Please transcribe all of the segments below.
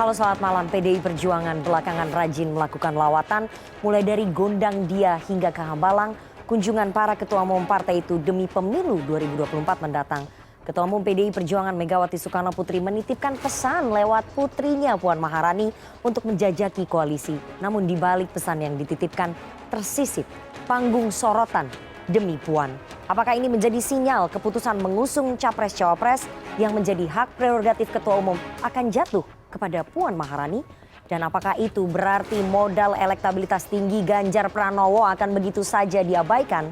Halo, selamat malam. PDI Perjuangan belakangan rajin melakukan lawatan mulai dari Gondang Dia hingga ke Hambalang. Kunjungan para ketua umum partai itu demi pemilu 2024 mendatang. Ketua umum PDI Perjuangan Megawati Soekarno Putri menitipkan pesan lewat putrinya Puan Maharani untuk menjajaki koalisi. Namun di balik pesan yang dititipkan tersisip panggung sorotan demi Puan. Apakah ini menjadi sinyal keputusan mengusung capres-cawapres yang menjadi hak prerogatif ketua umum akan jatuh kepada Puan Maharani? Dan apakah itu berarti modal elektabilitas tinggi Ganjar Pranowo akan begitu saja diabaikan?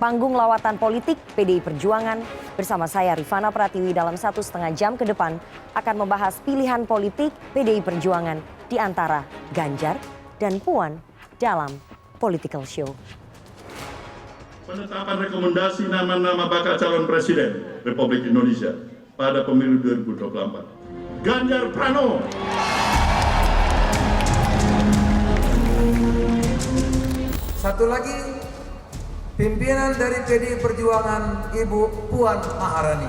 Panggung lawatan politik PDI Perjuangan bersama saya Rifana Pratiwi dalam 1,5 jam ke depan akan membahas pilihan politik PDI Perjuangan di antara Ganjar dan Puan dalam Political Show. Penetapan rekomendasi nama-nama bakal calon presiden Republik Indonesia pada pemilu 2024. Ganjar Pranowo. Satu lagi, pimpinan dari PDI Perjuangan Ibu Puan Maharani.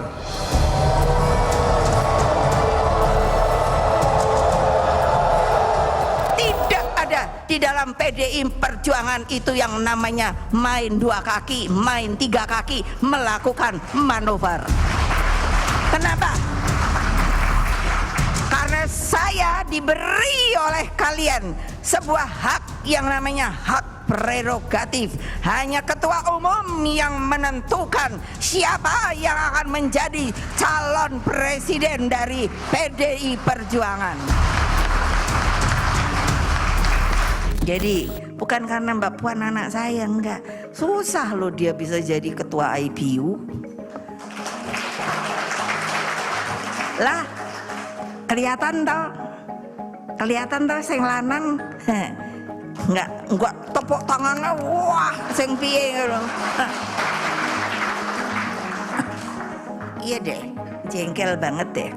Tidak ada di dalam PDI Perjuangan itu yang namanya main 2 kaki, main 3 kaki, melakukan manuver. Kenapa? Karena saya diberi oleh kalian sebuah hak yang namanya hak prerogatif. Hanya ketua umum yang menentukan siapa yang akan menjadi calon presiden dari PDI Perjuangan. Jadi bukan karena Mbak Puan anak saya, enggak. Susah loh dia bisa jadi ketua IPU. Lah, kelihatan toh sing lanang. Enggak tepuk tangannya, wah sing piye ngono. Iya deh, jengkel banget deh.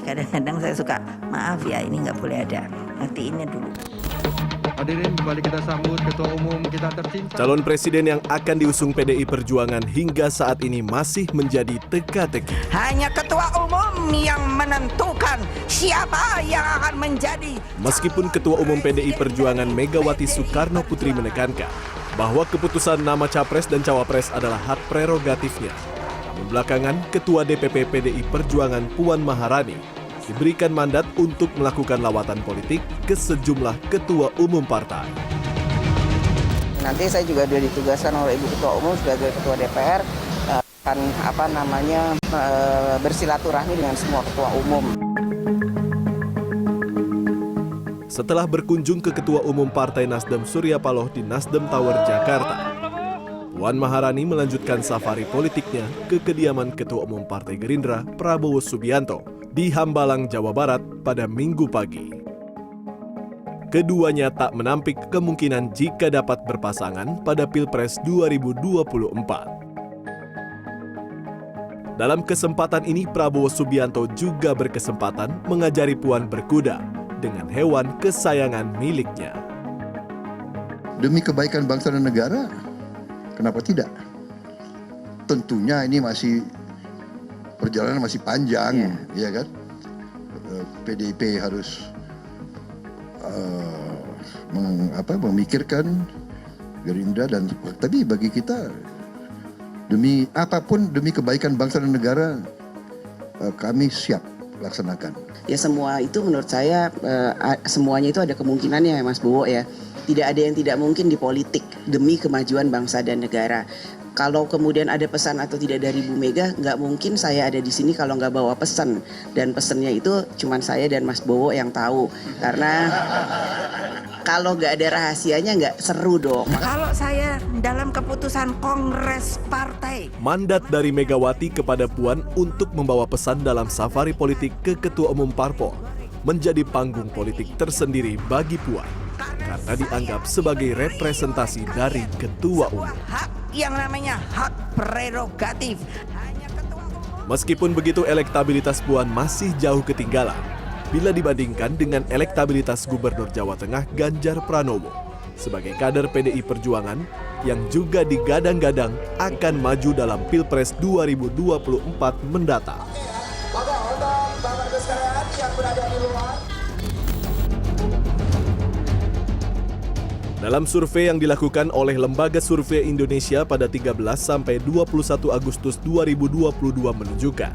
Kadang-kadang saya suka, maaf ya ini nggak boleh ada, ngertiinnya dulu. Hadirin, kembali kita sambut Ketua Umum kita tercinta. Calon presiden yang akan diusung PDI Perjuangan hingga saat ini masih menjadi teka-teki. Hanya ketua umum yang menentukan siapa yang akan menjadi. Meskipun Ketua Umum PDI Perjuangan Megawati Soekarno Putri menekankan bahwa keputusan nama capres dan cawapres adalah hak prerogatifnya. Namun belakangan, Ketua DPP PDI Perjuangan Puan Maharani diberikan mandat untuk melakukan lawatan politik ke sejumlah ketua umum partai. Nanti saya juga sudah ditugaskan oleh Ibu Ketua Umum sebagai Ketua DPR akan bersilaturahmi dengan semua ketua umum. Setelah berkunjung ke Ketua Umum Partai Nasdem Surya Paloh di Nasdem Tower, Jakarta, Puan Maharani melanjutkan safari politiknya ke kediaman Ketua Umum Partai Gerindra Prabowo Subianto di Hambalang, Jawa Barat pada Minggu pagi. Keduanya tak menampik kemungkinan jika dapat berpasangan pada Pilpres 2024. Dalam kesempatan ini, Prabowo Subianto juga berkesempatan mengajari Puan berkuda dengan hewan kesayangan miliknya. Demi kebaikan bangsa dan negara, kenapa tidak? Tentunya ini perjalanan masih panjang, ya kan? PDIP harus memikirkan Gerindra tapi bagi kita demi apapun, demi kebaikan bangsa dan negara, kami siap laksanakan. Ya semua itu menurut saya semuanya itu ada kemungkinannya, Mas Bowo ya. Tidak ada yang tidak mungkin di politik demi kemajuan bangsa dan negara. Kalau kemudian ada pesan atau tidak dari Bu Mega, nggak mungkin saya ada di sini kalau nggak bawa pesan. Dan pesannya itu cuma saya dan Mas Bowo yang tahu. Karena kalau nggak ada rahasianya nggak seru dong. Kalau saya dalam keputusan Kongres Partai. Mandat dari Megawati kepada Puan untuk membawa pesan dalam safari politik ke Ketua Umum Parpol menjadi panggung politik tersendiri bagi Puan karena dianggap sebagai representasi dari Ketua Umum. Yang namanya hak prerogatif. Meskipun begitu, elektabilitas Puan masih jauh ketinggalan bila dibandingkan dengan elektabilitas Gubernur Jawa Tengah Ganjar Pranowo sebagai kader PDI Perjuangan yang juga digadang-gadang akan maju dalam Pilpres 2024 mendatang. Dalam survei yang dilakukan oleh Lembaga Survei Indonesia pada 13 sampai 21 Agustus 2022 menunjukkan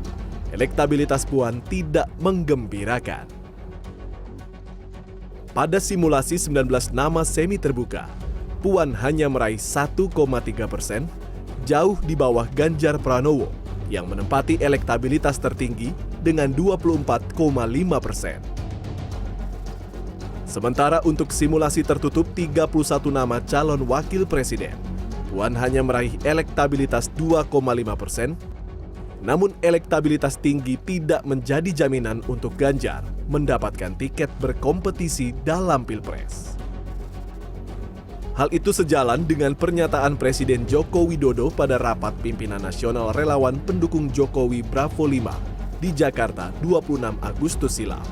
elektabilitas Puan tidak menggembirakan. Pada simulasi 19 nama semi terbuka, Puan hanya meraih 1,3%, jauh di bawah Ganjar Pranowo yang menempati elektabilitas tertinggi dengan 24,5%. Sementara untuk simulasi tertutup 31 nama calon wakil presiden, Puan hanya meraih elektabilitas 2,5%, namun elektabilitas tinggi tidak menjadi jaminan untuk Ganjar mendapatkan tiket berkompetisi dalam Pilpres. Hal itu sejalan dengan pernyataan Presiden Joko Widodo pada rapat pimpinan nasional relawan pendukung Jokowi Bravo 5 di Jakarta 26 Agustus silam.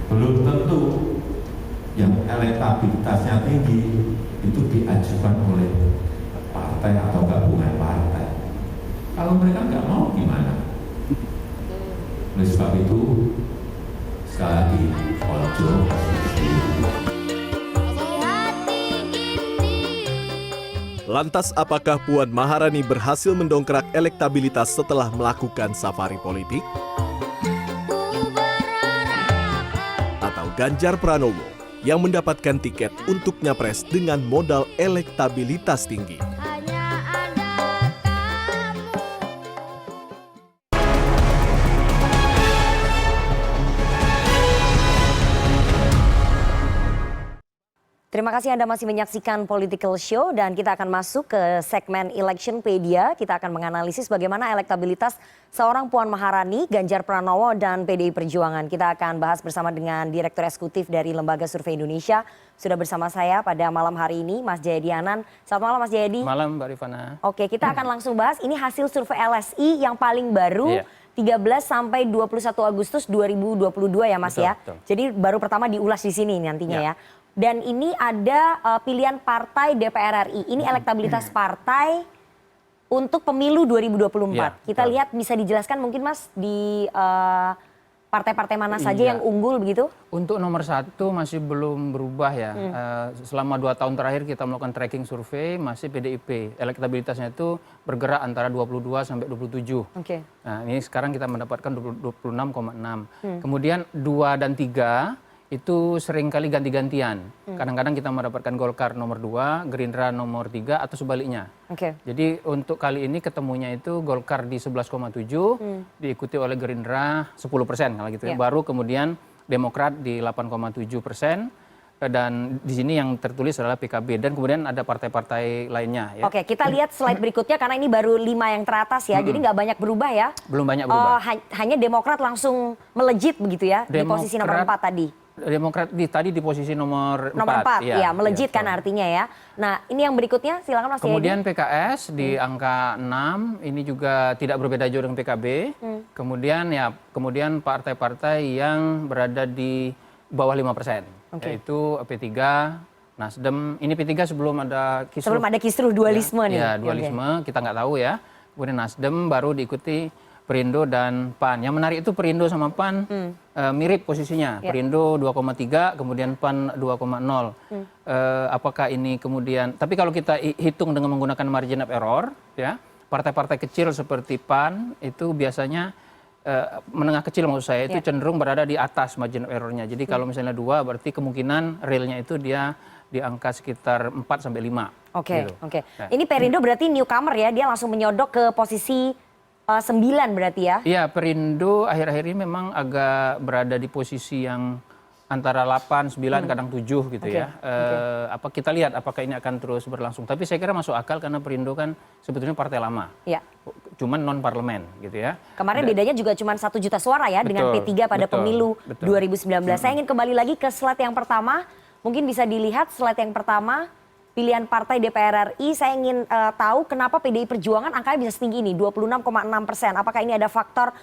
Belum tentu yang elektabilitasnya tinggi itu diajukan oleh partai atau gabungan partai. Kalau mereka nggak mau gimana? Oleh sebab itu, sekali lagi, ojo. Lantas apakah Puan Maharani berhasil mendongkrak elektabilitas setelah melakukan safari politik? Atau Ganjar Pranowo yang mendapatkan tiket untuk nyapres dengan modal elektabilitas tinggi? Terima kasih Anda masih menyaksikan Political Show dan kita akan masuk ke segmen Electionpedia. Kita akan menganalisis bagaimana elektabilitas seorang Puan Maharani, Ganjar Pranowo, dan PDI Perjuangan. Kita akan bahas bersama dengan Direktur Eksekutif dari Lembaga Survei Indonesia. Sudah bersama saya pada malam hari ini, Mas Jayadi Hanan. Selamat malam Mas Jayadi. Malam Mbak Rifana. Oke, kita akan langsung bahas. Ini hasil survei LSI yang paling baru. 13 sampai 21 Agustus 2022 ya Mas betul, ya. Betul. Jadi baru pertama diulas di sini nantinya ya. Dan ini ada pilihan partai DPR RI. Ini elektabilitas partai untuk pemilu 2024. Ya, kita lihat bisa dijelaskan mungkin Mas di partai-partai mana saja yang unggul begitu? Untuk nomor 1 masih belum berubah ya. Selama 2 tahun terakhir kita melakukan tracking survei masih PDIP. Elektabilitasnya itu bergerak antara 22 sampai 27. Oke. Nah ini sekarang kita mendapatkan 26,6. Kemudian 2 dan 3 itu seringkali ganti-gantian. Kadang-kadang kita mendapatkan Golkar nomor 2, Gerindra nomor 3 atau sebaliknya. Jadi untuk kali ini ketemunya itu Golkar di 11,7, diikuti oleh Gerindra 10% kalau gitu ya. Baru kemudian Demokrat di 8,7%. Dan di sini yang tertulis adalah PKB dan kemudian ada partai-partai lainnya. Ya. Oke, kita lihat slide berikutnya karena ini baru 5 yang teratas ya, jadi nggak banyak berubah ya. Belum banyak berubah. Hanya Demokrat langsung melejit begitu ya di posisi nomor 4 tadi. Demokrat tadi di posisi nomor 4. Nomor 4, ya melejit kan artinya ya. Nah ini yang berikutnya silakan Mas Jayadi. Kemudian PKS di angka 6, ini juga tidak berbeda jauh dengan PKB. Kemudian partai-partai yang berada di bawah 5%. Yaitu P3, Nasdem, ini P3 sebelum ada kisruh. Sebelum ada kisruh dualisme nih. Ya, dualisme, kita nggak tahu ya. Kemudian Nasdem baru diikuti Perindo dan PAN. Yang menarik itu Perindo sama PAN mirip posisinya. Perindo 2,3, kemudian PAN 2,0. Apakah ini kemudian, tapi kalau kita hitung dengan menggunakan margin of error, ya partai-partai kecil seperti PAN itu biasanya menengah kecil maksud saya itu cenderung berada di atas margin of error-nya. Jadi kalau misalnya 2 berarti kemungkinan realnya itu dia di angka sekitar 4 sampai 5. Oke. Ini Perindo berarti newcomer ya, dia langsung menyodok ke posisi 9 berarti ya? Iya, Perindo akhir-akhir ini memang agak berada di posisi yang antara 8, 9, kadang 7 gitu ya. Apa kita lihat apakah ini akan terus berlangsung. Tapi saya kira masuk akal karena Perindo kan sebetulnya partai lama. Iya. Cuman non parlemen gitu ya. Kemarin bedanya juga cuma 1 juta suara ya dengan P3 pada pemilu 2019. Saya ingin kembali lagi ke slide yang pertama. Mungkin bisa dilihat slide yang pertama. Pilihan partai DPR RI, saya ingin tahu kenapa PDI Perjuangan angkanya bisa setinggi ini, 26,6%. Apakah ini ada faktor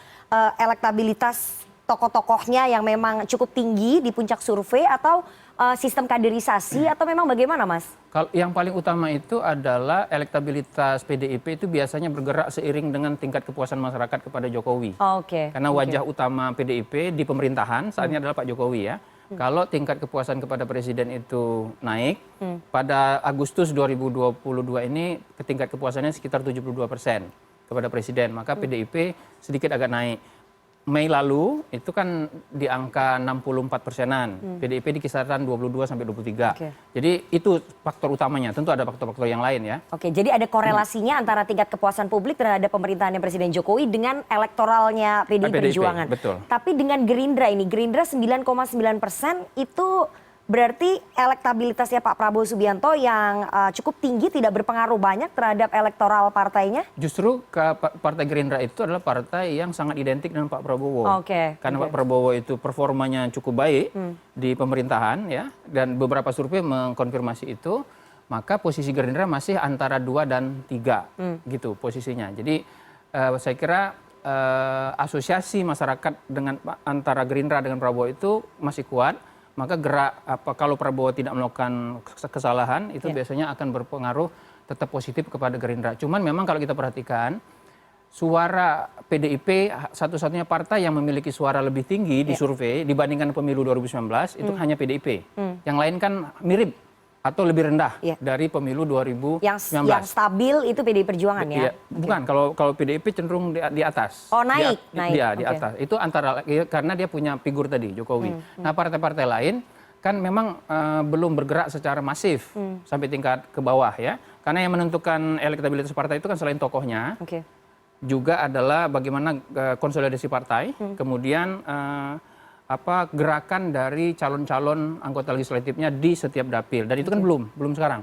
elektabilitas tokoh-tokohnya yang memang cukup tinggi di puncak survei atau sistem kaderisasi atau memang bagaimana Mas? Yang paling utama itu adalah elektabilitas PDIP itu biasanya bergerak seiring dengan tingkat kepuasan masyarakat kepada Jokowi. Karena wajah utama PDIP di pemerintahan saat ini adalah Pak Jokowi ya. Kalau tingkat kepuasan kepada presiden itu naik, pada Agustus 2022 ini tingkat kepuasannya sekitar 72% kepada presiden, maka PDIP sedikit agak naik. Mei lalu itu kan di angka 64%-an, PDIP di kisaran 22 sampai 23. Jadi itu faktor utamanya, tentu ada faktor-faktor yang lain ya. Oke, jadi ada korelasinya antara tingkat kepuasan publik terhadap pemerintahannya Presiden Jokowi dengan elektoralnya PDI Perjuangan. Betul. Tapi dengan Gerindra ini, Gerindra 9,9% itu berarti elektabilitasnya Pak Prabowo Subianto yang cukup tinggi tidak berpengaruh banyak terhadap elektoral partainya? Justru Partai Gerindra itu adalah partai yang sangat identik dengan Pak Prabowo. Karena Pak Prabowo itu performanya cukup baik di pemerintahan ya, dan beberapa survei mengkonfirmasi itu, maka posisi Gerindra masih antara 2 dan 3 gitu posisinya. Jadi saya kira asosiasi masyarakat dengan antara Gerindra dengan Prabowo itu masih kuat. Maka gerak kalau Prabowo tidak melakukan kesalahan itu biasanya akan berpengaruh tetap positif kepada Gerindra. Cuman memang kalau kita perhatikan suara PDIP satu-satunya partai yang memiliki suara lebih tinggi di survei dibandingkan pemilu 2019 itu hanya PDIP. Yang lain kan mirip atau lebih rendah dari pemilu 2019. Yang stabil itu PDI Perjuangan ya? Bukan, kalau PDIP cenderung di atas. Oh naik? Dia di atas. Itu antara karena dia punya figur tadi, Jokowi. Nah partai-partai lain kan memang belum bergerak secara masif sampai tingkat ke bawah ya. Karena yang menentukan elektabilitas partai itu kan selain tokohnya, juga adalah bagaimana konsolidasi partai, kemudian gerakan dari calon-calon anggota legislatifnya di setiap dapil, dan itu kan belum sekarang.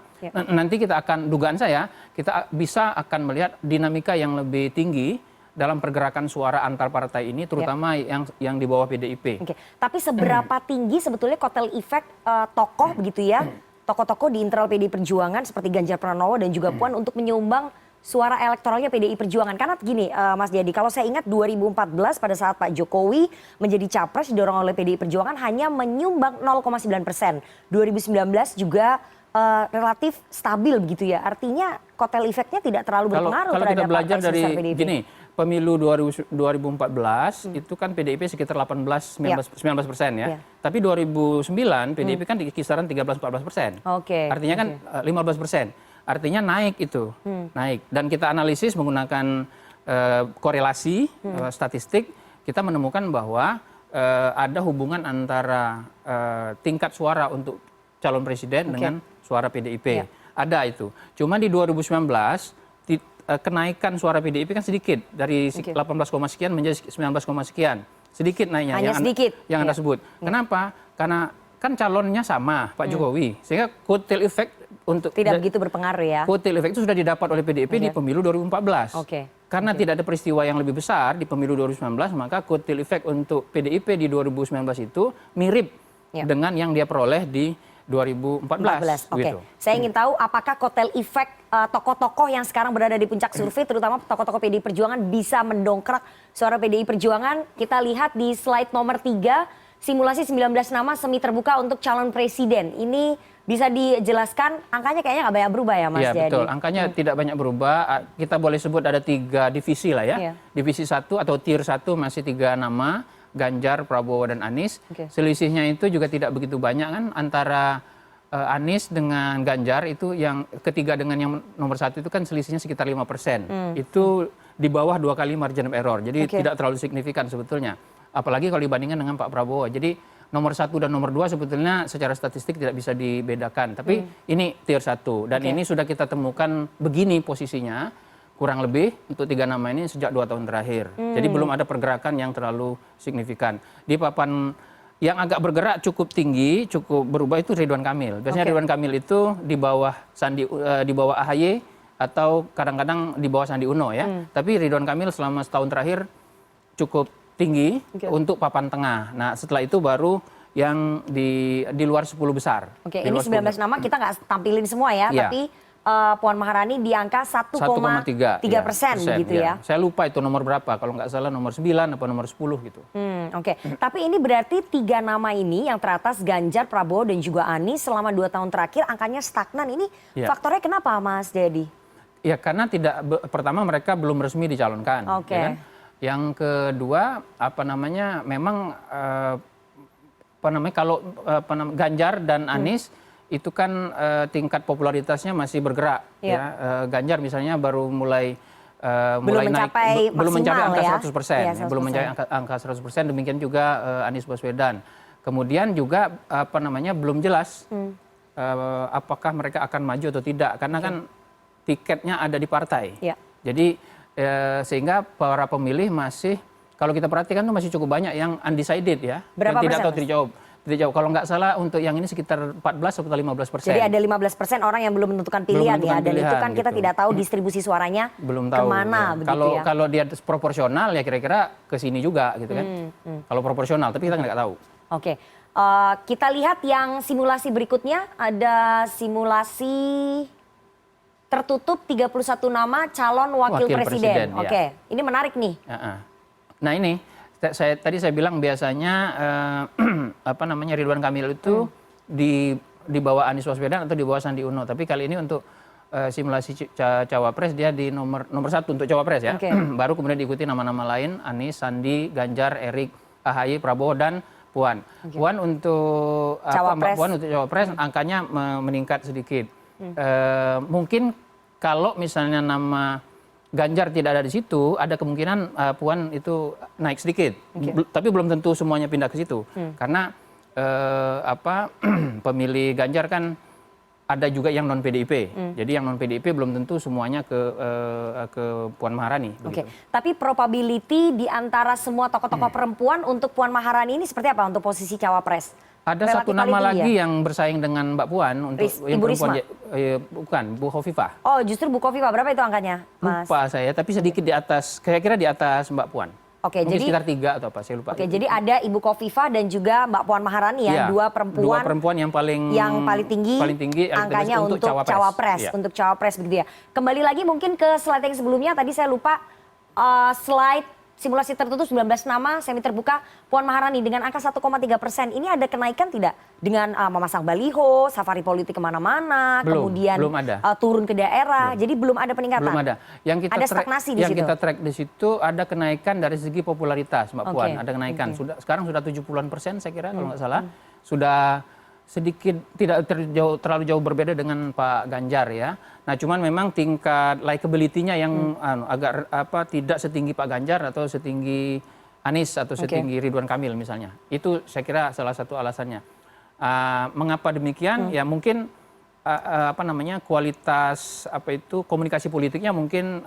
Nanti kita akan, dugaan saya, kita akan melihat dinamika yang lebih tinggi dalam pergerakan suara antar partai ini, terutama yang di bawah PDIP. Tapi seberapa tinggi sebetulnya kotel efek tokoh begitu ya, tokoh-tokoh di internal PDI Perjuangan seperti Ganjar Pranowo dan juga Puan untuk menyumbang suara elektoralnya PDI Perjuangan? Karena gini Mas Jayadi, kalau saya ingat 2014 pada saat Pak Jokowi menjadi capres didorong oleh PDI Perjuangan hanya menyumbang 0,9%. 2019 juga relatif stabil begitu ya. Artinya kotel efeknya tidak terlalu berpengaruh kalau terhadap kita belajar partai dari sebesar PDIP. gini, pemilu 2014 itu kan PDIP sekitar 18-19% ya. Tapi 2009 PDIP kan di kisaran 13-14%. Artinya kan 15%. Artinya naik itu, naik. Dan kita analisis menggunakan korelasi statistik, kita menemukan bahwa ada hubungan antara tingkat suara untuk calon presiden dengan suara PDIP. Ada itu. Cuma di 2019 kenaikan suara PDIP kan sedikit, dari 18, sekian menjadi 19, sekian. Sedikit naiknya. Hanya yang Anda sebut. Kenapa? Karena kan calonnya sama, Pak Jokowi. Sehingga kotel efek untuk tidak begitu berpengaruh ya. Kotel efek itu sudah didapat oleh PDIP di pemilu 2014. Karena tidak ada peristiwa yang lebih besar di pemilu 2019, maka kotel efek untuk PDIP di 2019 itu mirip dengan yang dia peroleh di 2014. Gitu. Saya ingin tahu apakah kotel efek tokoh-tokoh yang sekarang berada di puncak survei, terutama tokoh-tokoh PDI Perjuangan, bisa mendongkrak suara PDI Perjuangan. Kita lihat di slide nomor 3, simulasi 19 nama semi terbuka untuk calon presiden. Ini bisa dijelaskan, angkanya kayaknya nggak banyak berubah ya Mas Jayadi? Iya betul, angkanya tidak banyak berubah. Kita boleh sebut ada 3 divisi lah ya. Divisi 1 atau tier 1 masih 3 nama, Ganjar, Prabowo, dan Anies. Selisihnya itu juga tidak begitu banyak kan, antara Anies dengan Ganjar itu yang ketiga dengan yang nomor 1 itu kan selisihnya sekitar 5%. Itu di bawah 2 kali margin of error, jadi tidak terlalu signifikan sebetulnya. Apalagi kalau dibandingkan dengan Pak Prabowo. Jadi nomor 1 dan nomor 2 sebetulnya secara statistik tidak bisa dibedakan. Tapi ini tier 1. Dan ini sudah kita temukan begini posisinya, kurang lebih untuk 3 nama ini sejak 2 tahun terakhir. Jadi belum ada pergerakan yang terlalu signifikan. Di papan yang agak bergerak cukup tinggi, cukup berubah itu Ridwan Kamil. Biasanya Ridwan Kamil itu di bawah di bawah AHY atau kadang-kadang di bawah Sandi Uno ya. Tapi Ridwan Kamil selama setahun terakhir cukup tinggi untuk papan tengah. Nah setelah itu baru yang di luar 10 besar. Ini 19 nama kita nggak tampilin semua ya, tapi Puan Maharani di angka 1,3% gitu ya. Saya lupa itu nomor berapa, kalau nggak salah nomor 9 atau nomor 10 gitu. Tapi ini berarti 3 nama ini yang teratas Ganjar, Prabowo, dan juga Anies selama 2 tahun terakhir angkanya stagnan. Ini faktornya kenapa Mas Jayadi? Ya karena pertama mereka belum resmi dicalonkan. Ya kan? Yang kedua memang kalau Ganjar dan Anies itu kan tingkat popularitasnya masih bergerak. Ya. Ganjar misalnya baru mulai naik, belum mencapai angka 100%, belum mencapai angka 100%. Demikian juga Anies Baswedan. Kemudian juga belum jelas apakah mereka akan maju atau tidak, karena kan tiketnya ada di partai. Jadi sehingga para pemilih masih, kalau kita perhatikan tuh masih cukup banyak yang undecided ya. Berapa yang tidak persen, tahu dijawab. Kalau nggak salah untuk yang ini sekitar 14 atau 15%. Jadi ada 15% orang yang belum menentukan pilihan ya, dan itu kan kita tidak tahu distribusi suaranya belum tahu, kemana ya. begitu ya. Kalau dia proporsional ya kira-kira ke sini juga gitu kan. Kalau proporsional, tapi kita nggak tahu. Oke, kita lihat yang simulasi berikutnya, ada simulasi tertutup 31 nama calon wakil presiden. Oke, ini menarik nih. Nah ini. Tadi saya bilang biasanya Ridwan Kamil itu di bawah Anies Baswedan atau di bawah Sandi Uno. Tapi kali ini untuk simulasi cawapres dia di nomor 1 untuk cawapres ya. Baru kemudian diikuti nama-nama lain, Anies, Sandi, Ganjar, Erik, AHY, Prabowo dan Puan. Puan untuk cawapres angkanya meningkat sedikit. Mungkin kalau misalnya nama Ganjar tidak ada di situ, ada kemungkinan Puan itu naik sedikit. Tapi belum tentu semuanya pindah ke situ. Karena pemilih Ganjar kan ada juga yang non PDIP. Jadi yang non PDIP belum tentu semuanya ke Puan Maharani. Tapi probability di antara semua tokoh-tokoh perempuan untuk Puan Maharani ini seperti apa untuk posisi cawapres? Ada satu nama lagi yang bersaing dengan Mbak Puan untuk yang Ibu Risma? Bukan, Bu Khofifah. Oh, justru Bu Khofifah. Berapa itu angkanya, Mas? Lupa saya, tapi sedikit di atas, kira-kira di atas Mbak Puan. Mungkin jadi sekitar 3 atau apa, saya lupa. Jadi ada Ibu Khofifah dan juga Mbak Puan Maharani ya, dua perempuan yang paling tinggi angkanya untuk cawapres. Untuk cawapres begitu ya. Kembali lagi mungkin ke slide yang sebelumnya, tadi saya lupa slide simulasi tertutup 19 nama semi terbuka Puan Maharani dengan angka 1,3%. Ini ada kenaikan tidak dengan memasang baliho, safari politik kemana-mana, kemudian belum ada. Turun ke daerah. Jadi belum ada peningkatan. Belum ada. Ada stagnasi di situ. Yang kita track di situ ada kenaikan dari segi popularitas Mbak Puan. Ada kenaikan. Sekarang sudah 70% saya kira kalau nggak salah. Sudah sedikit tidak terlalu jauh berbeda dengan Pak Ganjar ya. Nah, cuman memang tingkat likability-nya yang agak tidak setinggi Pak Ganjar atau setinggi Anies atau setinggi Ridwan Kamil misalnya. Itu saya kira salah satu alasannya. Mengapa demikian? Ya mungkin kualitas komunikasi politiknya mungkin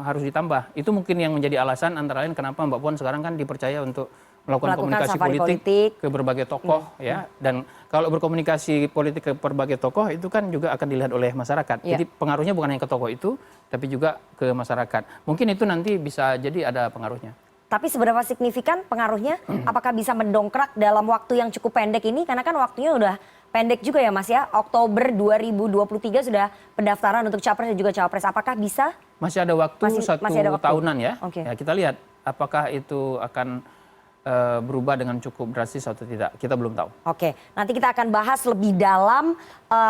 harus ditambah. Itu mungkin yang menjadi alasan antara lain kenapa Mbak Puan sekarang kan dipercaya untuk melakukan komunikasi politik ke berbagai tokoh ya, dan kalau berkomunikasi politik ke berbagai tokoh itu kan juga akan dilihat oleh masyarakat. Jadi pengaruhnya bukan hanya ke tokoh itu tapi juga ke masyarakat. Mungkin itu nanti bisa jadi ada pengaruhnya. Tapi seberapa signifikan pengaruhnya? Apakah bisa mendongkrak dalam waktu yang cukup pendek ini? Karena kan waktunya udah pendek juga ya Mas ya. Oktober 2023 sudah pendaftaran untuk capres dan juga cawapres. Apakah bisa? Masih ada waktu masih ada waktu tahunan ya. Ya. Kita lihat apakah itu akan berubah dengan cukup drastis atau tidak, kita belum tahu. Oke, nanti kita akan bahas lebih dalam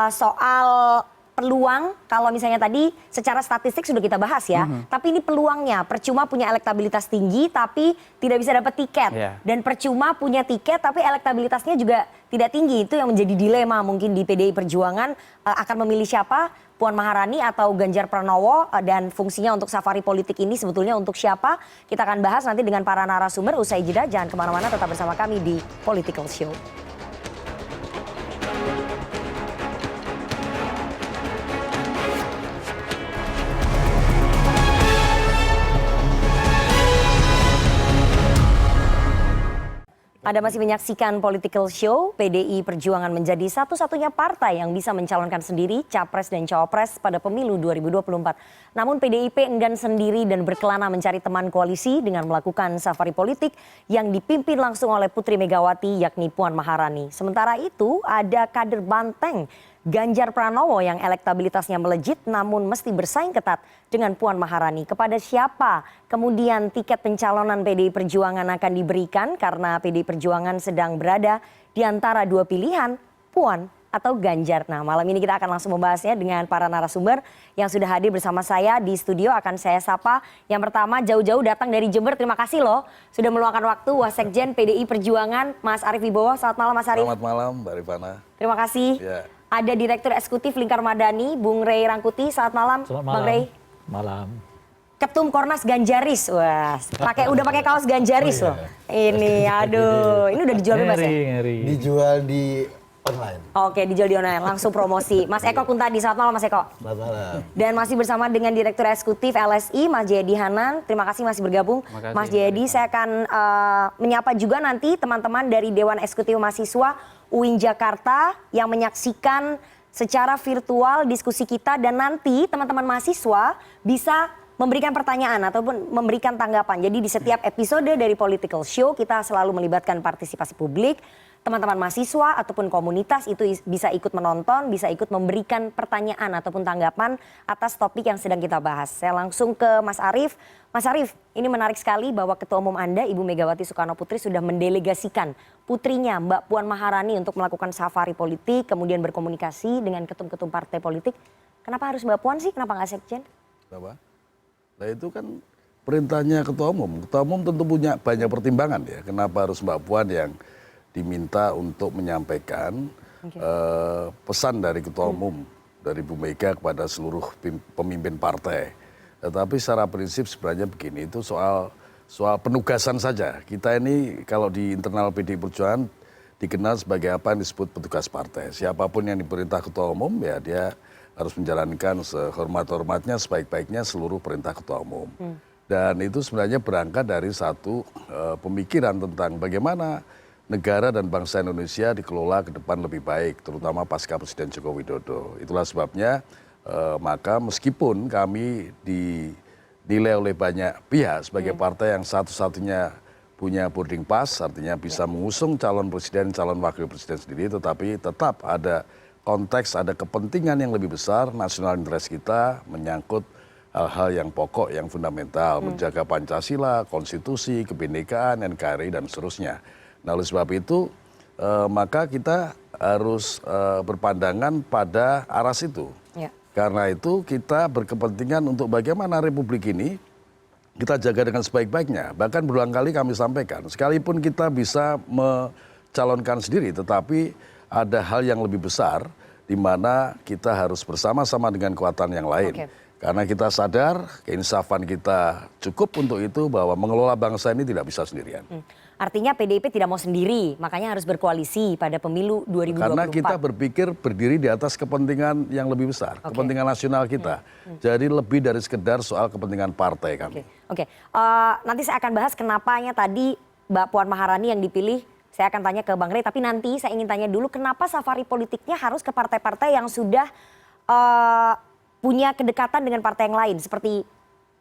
soal peluang. Kalau misalnya tadi secara statistik sudah kita bahas ya, tapi ini peluangnya percuma punya elektabilitas tinggi tapi tidak bisa dapat tiket, dan percuma punya tiket tapi elektabilitasnya juga tidak tinggi. Itu yang menjadi dilema mungkin di PDI Perjuangan, akan memilih siapa, Puan Maharani atau Ganjar Pranowo, dan fungsinya untuk safari politik ini sebetulnya untuk siapa? Kita akan bahas nanti dengan para narasumber usai jeda. Jangan kemana-mana, tetap bersama kami di Political Show. Anda masih menyaksikan Political Show. PDI Perjuangan menjadi satu-satunya partai yang bisa mencalonkan sendiri capres dan cawapres pada pemilu 2024. Namun PDIP enggan sendiri dan berkelana mencari teman koalisi dengan melakukan safari politik yang dipimpin langsung oleh Putri Megawati yakni Puan Maharani. Sementara itu ada kader banteng Ganjar Pranowo yang elektabilitasnya melejit namun mesti bersaing ketat dengan Puan Maharani. Kepada siapa kemudian tiket pencalonan PDI Perjuangan akan diberikan, karena PDI Perjuangan sedang berada di antara dua pilihan, Puan atau Ganjar? Nah, malam ini kita akan langsung membahasnya dengan para narasumber yang sudah hadir bersama saya di studio. Akan saya sapa. Yang pertama jauh-jauh datang dari Jember. Terima kasih loh sudah meluangkan waktu. Wasekjen PDI Perjuangan Mas Arief Wibowo. Selamat malam Mas Arief. Selamat malam Mbak Rifana. Terima kasih. Ya. Ada Direktur Eksekutif Lingkar Madani, Bung Rey Rangkuti. Selamat malam, Bang Rey. Malam. Ketum Kornas Ganjaris, wah, udah pakai kaos Ganjaris loh. Ini, aduh, ini udah dijual bebas ya? Dijual di online. Oke, dijual di online, langsung promosi. Mas Eko Kuntadi, selamat malam Mas Eko. Selamat malam. Dan masih bersama dengan Direktur Eksekutif LSI, Mas Jayadi Hanan. Terima kasih masih bergabung. Mas Jayadi, saya akan menyapa juga nanti teman-teman dari Dewan Eksekutif Mahasiswa UIN Jakarta yang menyaksikan secara virtual diskusi kita, dan nanti teman-teman mahasiswa bisa memberikan pertanyaan ataupun memberikan tanggapan. Jadi di setiap episode dari Political Show kita selalu melibatkan partisipasi publik. Teman-teman mahasiswa ataupun komunitas itu bisa ikut menonton, bisa ikut memberikan pertanyaan ataupun tanggapan atas topik yang sedang kita bahas. Saya langsung ke Mas Arief. Mas Arief, ini menarik sekali bahwa Ketua Umum Anda, Ibu Megawati Soekarno Putri, sudah mendelegasikan putrinya Mbak Puan Maharani untuk melakukan safari politik, kemudian berkomunikasi dengan ketum-ketum partai politik. Kenapa harus Mbak Puan sih? Kenapa nggak Sekjen? Kenapa? Nah itu kan perintahnya Ketua Umum. Ketua Umum tentu punya banyak pertimbangan ya. Kenapa harus Mbak Puan yang diminta untuk menyampaikan pesan dari Ketua Umum, dari Bu Mega kepada seluruh pemimpin partai. Tetapi secara prinsip sebenarnya begini, itu soal penugasan saja. Kita ini kalau di internal PDI Perjuangan dikenal sebagai apa yang disebut petugas partai. Siapapun yang diperintah Ketua Umum ya dia harus menjalankan sehormat-hormatnya, sebaik-baiknya seluruh perintah Ketua Umum. Dan itu sebenarnya berangkat dari satu pemikiran tentang bagaimana negara dan bangsa Indonesia dikelola ke depan lebih baik, terutama pasca Presiden Joko Widodo. Itulah sebabnya maka meskipun kami dinilai oleh banyak pihak sebagai partai yang satu-satunya punya boarding pass, artinya bisa mengusung calon presiden, calon wakil presiden sendiri, tetapi tetap ada konteks, ada kepentingan yang lebih besar, nasional interest kita menyangkut hal-hal yang pokok, yang fundamental, menjaga Pancasila, konstitusi, kebinekaan, NKRI, dan seterusnya. Nah oleh sebab itu, maka kita harus berpandangan pada arah situ. Ya. Karena itu kita berkepentingan untuk bagaimana Republik ini kita jaga dengan sebaik-baiknya. Bahkan berulang kali kami sampaikan, sekalipun kita bisa mencalonkan sendiri, tetapi ada hal yang lebih besar di mana kita harus bersama-sama dengan kekuatan yang lain. Karena kita sadar keinsafan kita cukup untuk itu, bahwa mengelola bangsa ini tidak bisa sendirian. Artinya PDIP tidak mau sendiri, makanya harus berkoalisi pada pemilu 2024. Karena kita berpikir berdiri di atas kepentingan yang lebih besar, kepentingan nasional kita. Jadi lebih dari sekedar soal kepentingan partai kami. Nanti saya akan bahas kenapanya tadi Mbak Puan Maharani yang dipilih. Saya akan tanya ke Bang Rey, tapi nanti saya ingin tanya dulu kenapa safari politiknya harus ke partai-partai yang sudah punya kedekatan dengan partai yang lain. Seperti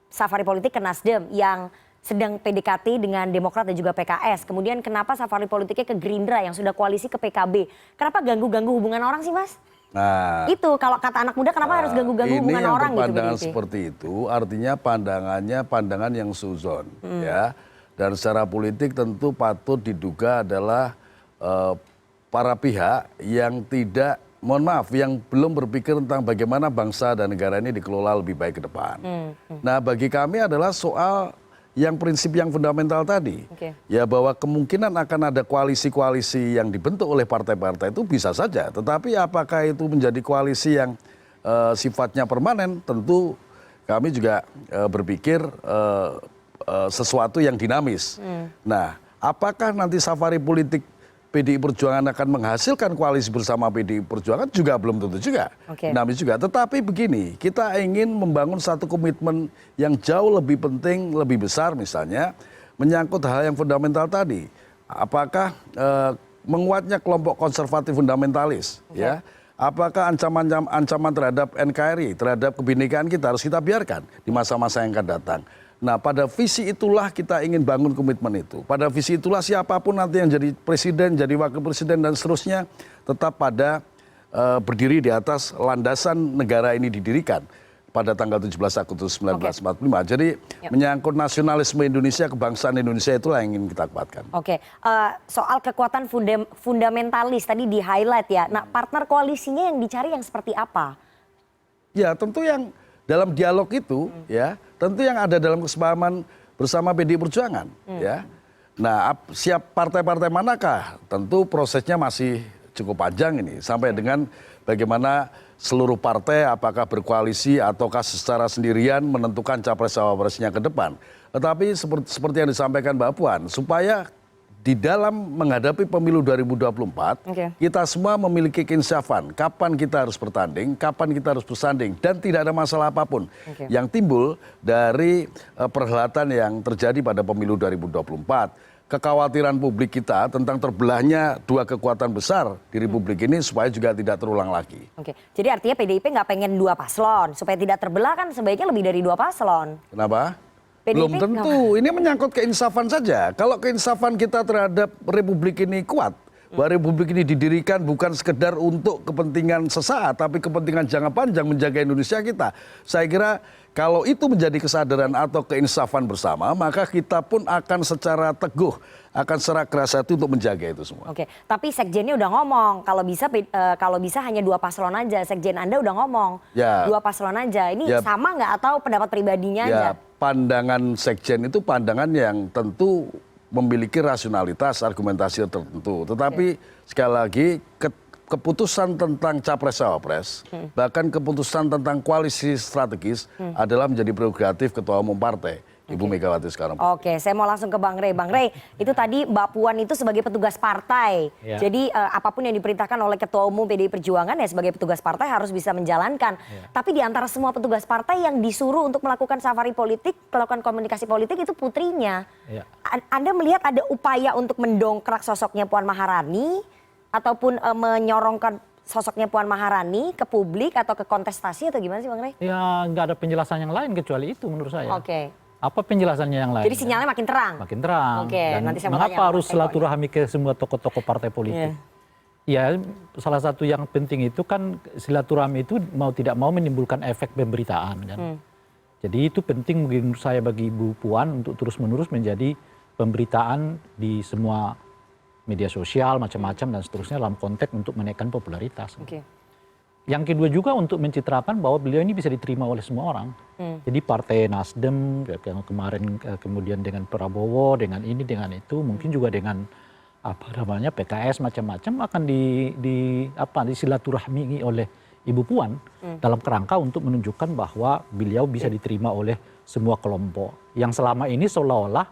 safari politik ke Nasdem yang sedang PDKT dengan Demokrat dan juga PKS. Kemudian kenapa safari politiknya ke Gerindra yang sudah koalisi ke PKB. Kenapa ganggu-ganggu hubungan orang sih Mas? Nah, itu kalau kata anak muda kenapa harus ganggu-ganggu hubungan orang gitu? Ini yang pandangan seperti itu artinya pandangan yang suzon ya. Dan secara politik tentu patut diduga adalah para pihak yang tidak, mohon maaf, yang belum berpikir tentang bagaimana bangsa dan negara ini dikelola lebih baik ke depan. Nah bagi kami adalah soal yang prinsip yang fundamental tadi. Ya bahwa kemungkinan akan ada koalisi-koalisi yang dibentuk oleh partai-partai itu bisa saja. Tetapi apakah itu menjadi koalisi yang sifatnya permanen, tentu kami juga berpikir sesuatu yang dinamis. Nah, apakah nanti safari politik PDI Perjuangan akan menghasilkan koalisi bersama PDI Perjuangan juga belum tentu juga. Dinamis juga. Tetapi begini, kita ingin membangun satu komitmen yang jauh lebih penting, lebih besar misalnya, menyangkut hal yang fundamental tadi. Apakah menguatnya kelompok konservatif fundamentalis, ya? Apakah ancaman terhadap NKRI, terhadap kebinekaan kita harus kita biarkan di masa-masa yang akan datang. Nah pada visi itulah kita ingin bangun komitmen itu. Pada visi itulah siapapun nanti yang jadi presiden, jadi wakil presiden dan seterusnya tetap pada berdiri di atas landasan negara ini didirikan. pada tanggal 17 Agustus 1945. Jadi menyangkut nasionalisme Indonesia, kebangsaan Indonesia itulah yang ingin kita kuatkan. Oke, soal kekuatan fundamentalis tadi di highlight ya. Nah, partner koalisinya yang dicari yang seperti apa? Ya, tentu yang dalam dialog itu ya, tentu yang ada dalam kesepahaman bersama PDI Perjuangan ya. Nah, siap partai-partai manakah? Tentu prosesnya masih cukup panjang ini sampai dengan bagaimana seluruh partai apakah berkoalisi ataukah secara sendirian menentukan capres-cawapresnya ke depan. Tetapi seperti yang disampaikan Mbak Puan, supaya di dalam menghadapi pemilu 2024, kita semua memiliki keinsyafan kapan kita harus bertanding, kapan kita harus bersanding, dan tidak ada masalah apapun yang timbul dari perhelatan yang terjadi pada pemilu 2024. Kekhawatiran publik kita tentang terbelahnya dua kekuatan besar di Republik ini supaya juga tidak terulang lagi. Oke, jadi artinya PDIP nggak pengen dua paslon, supaya tidak terbelah kan sebaiknya lebih dari dua paslon. Kenapa? PDIP Belum tentu, ini menyangkut keinsafan saja. Kalau keinsafan kita terhadap Republik ini kuat, bahwa Republik ini didirikan bukan sekedar untuk kepentingan sesaat, tapi kepentingan jangka panjang menjaga Indonesia kita. Saya kira kalau itu menjadi kesadaran atau keinsafan bersama, maka kita pun akan secara teguh, akan secara keras hati untuk menjaga itu semua. Oke, tapi sekjennya udah ngomong kalau bisa hanya dua paslon aja. Sekjen Anda udah ngomong dua paslon aja. Ini sama nggak atau pendapat pribadinya aja? Pandangan sekjen itu pandangan yang tentu memiliki rasionalitas argumentasi tertentu. Tetapi sekali lagi keputusan tentang capres-cawapres, bahkan keputusan tentang koalisi strategis adalah menjadi prerogatif Ketua Umum Partai, Ibu Megawati Soekarno Putri. Oke, saya mau langsung ke Bang Rey. Bang Rey, itu tadi Mbak Puan itu sebagai petugas partai. Jadi apapun yang diperintahkan oleh Ketua Umum PDI Perjuangan ya sebagai petugas partai harus bisa menjalankan. Tapi di antara semua petugas partai yang disuruh untuk melakukan safari politik, melakukan komunikasi politik itu putrinya. Anda melihat ada upaya untuk mendongkrak sosoknya Puan Maharani ataupun menyorongkan sosoknya Puan Maharani ke publik atau ke kontestasi atau gimana sih Bang Rey? Ya nggak ada penjelasan yang lain kecuali itu menurut saya. Oke. Apa penjelasannya yang lain? Jadi sinyalnya makin terang? Makin terang. Oke, dan nanti saya mau mengapa tanya harus silaturahmi ke semua tokoh-tokoh partai politik? Ya salah satu yang penting itu kan silaturahmi itu mau tidak mau menimbulkan efek pemberitaan kan. Jadi itu penting menurut saya bagi Ibu Puan untuk terus-menerus menjadi pemberitaan di semua media sosial macam-macam dan seterusnya dalam konteks untuk menaikkan popularitas. Yang kedua juga untuk mencitrakan bahwa beliau ini bisa diterima oleh semua orang. Jadi partai Nasdem yang kemarin kemudian dengan Prabowo, dengan ini, dengan itu, mungkin juga dengan apa namanya PKS macam-macam akan disilaturahmi oleh Ibu Puan dalam kerangka untuk menunjukkan bahwa beliau bisa diterima oleh semua kelompok yang selama ini seolah-olah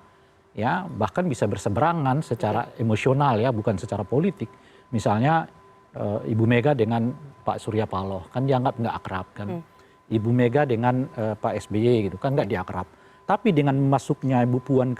ya bahkan bisa berseberangan secara emosional ya bukan secara politik. Misalnya Ibu Mega dengan Pak Surya Paloh kan dianggap nggak akrab kan. Ibu Mega dengan Pak SBY gitu kan nggak diakrab. Tapi dengan masuknya Ibu Puan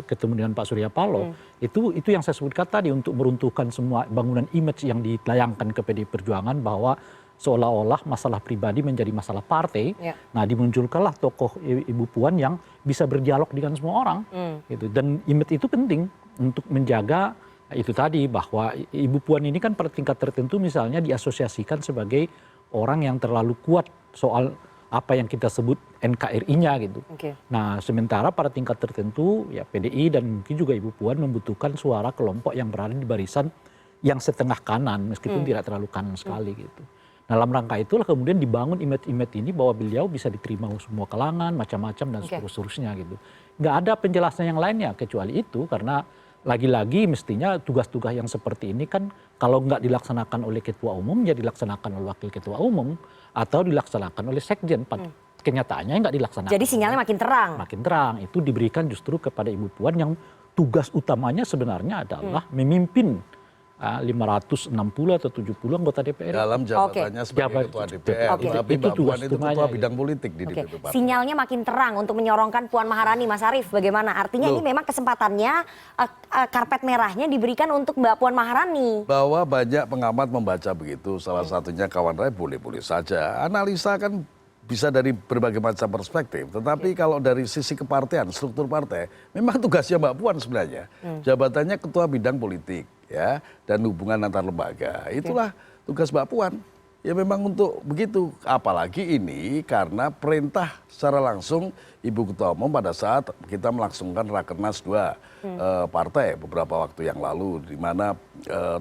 ketemu dengan Pak Surya Paloh itu yang saya sebutkan tadi untuk meruntuhkan semua bangunan image yang dilayangkan ke PDI Perjuangan bahwa seolah-olah masalah pribadi menjadi masalah partai. Nah dimunculkanlah tokoh Ibu Puan yang bisa berdialog dengan semua orang gitu. Dan image itu penting untuk menjaga itu tadi bahwa Ibu Puan ini kan pada tingkat tertentu misalnya diasosiasikan sebagai orang yang terlalu kuat soal apa yang kita sebut NKRI-nya gitu. Nah sementara pada tingkat tertentu ya PDI dan mungkin juga Ibu Puan membutuhkan suara kelompok yang berada di barisan yang setengah kanan meskipun tidak terlalu kanan sekali gitu. Dalam rangka itulah kemudian dibangun image-image ini bahwa beliau bisa diterima semua kalangan macam-macam dan seterusnya gitu. Nggak ada penjelasan yang lainnya kecuali itu karena lagi-lagi mestinya tugas-tugas yang seperti ini kan kalau nggak dilaksanakan oleh ketua umum ya dilaksanakan oleh wakil ketua umum atau dilaksanakan oleh sekjen. Kenyataannya nggak dilaksanakan. Jadi sinyalnya makin terang. Makin terang itu diberikan justru kepada Ibu Puan yang tugas utamanya sebenarnya adalah memimpin 560 atau 70 anggota DPR. Dalam jabatannya sebagai ketua DPR. Tapi Mbak Puan itu ketua bidang politik di DPP Partai. Sinyalnya makin terang untuk menyorongkan Puan Maharani, Mas Arief. Bagaimana? Artinya ini memang kesempatannya karpet merahnya diberikan untuk Mbak Puan Maharani. Bahwa banyak pengamat membaca begitu. Salah satunya kawan saya boleh-boleh saja. Analisa kan bisa dari berbagai macam perspektif. Tetapi kalau dari sisi kepartean, struktur partai, memang tugasnya Mbak Puan sebenarnya. Jabatannya ketua bidang politik. Ya, dan hubungan antar lembaga itulah tugas Mbak Puan ya memang untuk begitu. Apalagi ini karena perintah secara langsung Ibu Ketua Umum pada saat kita melangsungkan Rakernas 2 partai beberapa waktu yang lalu, di mana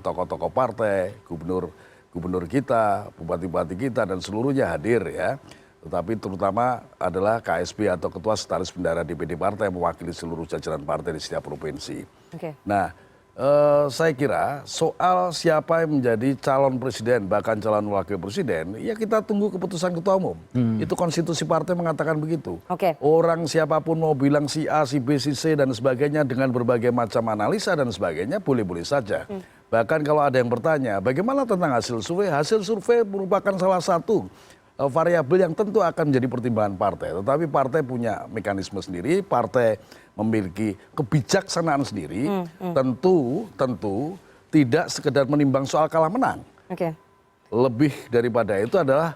tokoh-tokoh partai, gubernur kita, bupati-bupati kita dan seluruhnya hadir ya. Tetapi terutama adalah KSP atau Ketua Sekretaris Bendahara DPD Partai mewakili seluruh jajaran partai di setiap provinsi. Nah, saya kira soal siapa yang menjadi calon presiden bahkan calon wakil presiden, ya kita tunggu keputusan Ketua Umum. Itu konstitusi partai mengatakan begitu. Orang siapapun mau bilang si A, si B, si C dan sebagainya dengan berbagai macam analisa dan sebagainya boleh-boleh saja. Bahkan kalau ada yang bertanya, bagaimana tentang hasil survei? Hasil survei merupakan salah satu variabel yang tentu akan menjadi pertimbangan partai. Tetapi partai punya mekanisme sendiri, partai memiliki kebijaksanaan sendiri, tentu tidak sekedar menimbang soal kalah menang. Lebih daripada itu adalah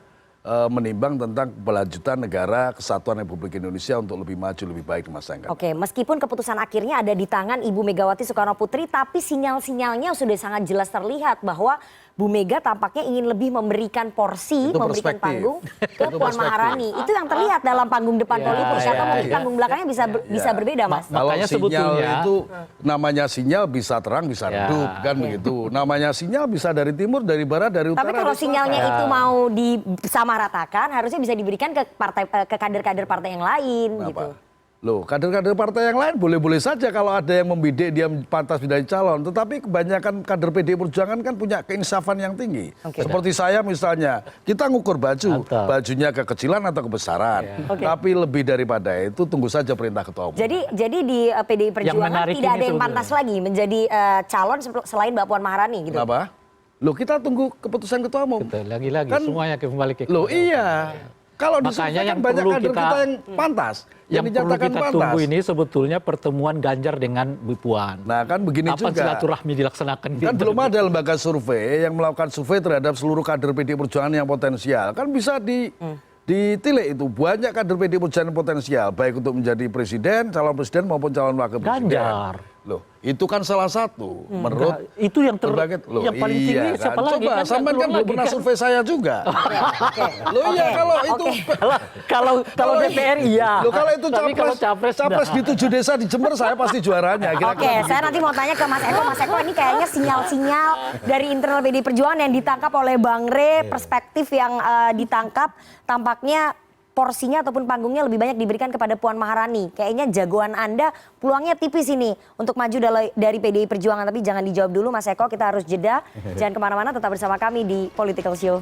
menimbang tentang keberlanjutan negara kesatuan Republik Indonesia untuk lebih maju, lebih baik di masa yang akan datang. Meskipun keputusan akhirnya ada di tangan Ibu Megawati Soekarno Putri, tapi sinyal-sinyalnya sudah sangat jelas terlihat bahwa Bu Mega tampaknya ingin lebih memberikan porsi, memberikan panggung ke Puan Maharani. Itu yang terlihat dalam panggung depan politik. Atau mungkin panggung belakangnya bisa berbeda, Mas. Kalau Makanya sinyal sebetulnya itu namanya sinyal bisa terang, bisa redup, kan begitu. Namanya sinyal bisa dari timur, dari barat, dari utara. Tapi kalau sinyalnya itu mau disamaratakan, harusnya bisa diberikan ke partai, ke kader-kader partai yang lain, gitu. Loh, kader-kader partai yang lain boleh-boleh saja kalau ada yang membidik dia pantas menjadi calon. Tetapi kebanyakan kader PDI Perjuangan kan punya keinsafan yang tinggi. Seperti saya misalnya, kita ngukur baju, bajunya kekecilan atau kebesaran. Tapi lebih daripada itu tunggu saja perintah Ketua Umum. Jadi di PDI Perjuangan tidak ada yang pantas lagi menjadi calon selain Mbak Puan Maharani, gitu. Kenapa? Loh, kita tunggu keputusan Ketua Umum. Lagi-lagi kan, semuanya kembali ke Loh iya. Kalau disurveikan banyak kader kita yang pantas. Yang perlu kita tunggu ini sebetulnya pertemuan Ganjar dengan Bu Puan. Nah kan begini juga. Kapan silaturahmi dilaksanakan? Kan belum ada lembaga survei yang melakukan survei terhadap seluruh kader PDI Perjuangan yang potensial. Kan bisa ditilik itu. Banyak kader PDI Perjuangan potensial. Baik untuk menjadi presiden, calon presiden maupun calon wakil presiden. Ganjar. Loh, itu kan salah satu. Menurut itu yang yang paling tinggi siapa lagi? Coba, sampean kan belum pernah survei saya juga. Loh iya kalau itu kalau DPR iya. Loh kalau itu capres di 7 desa di Jember saya pasti juaranya. Saya nanti mau tanya ke Mas Eko. Mas Eko, ini kayaknya sinyal-sinyal dari internal PDI Perjuangan yang ditangkap oleh Bang Rey, perspektif yang ditangkap tampaknya porsinya ataupun panggungnya lebih banyak diberikan kepada Puan Maharani. Kayaknya jagoan Anda peluangnya tipis ini untuk maju dari PDI Perjuangan. Tapi jangan dijawab dulu Mas Eko, kita harus jeda. Jangan kemana-mana, tetap bersama kami di Political Show.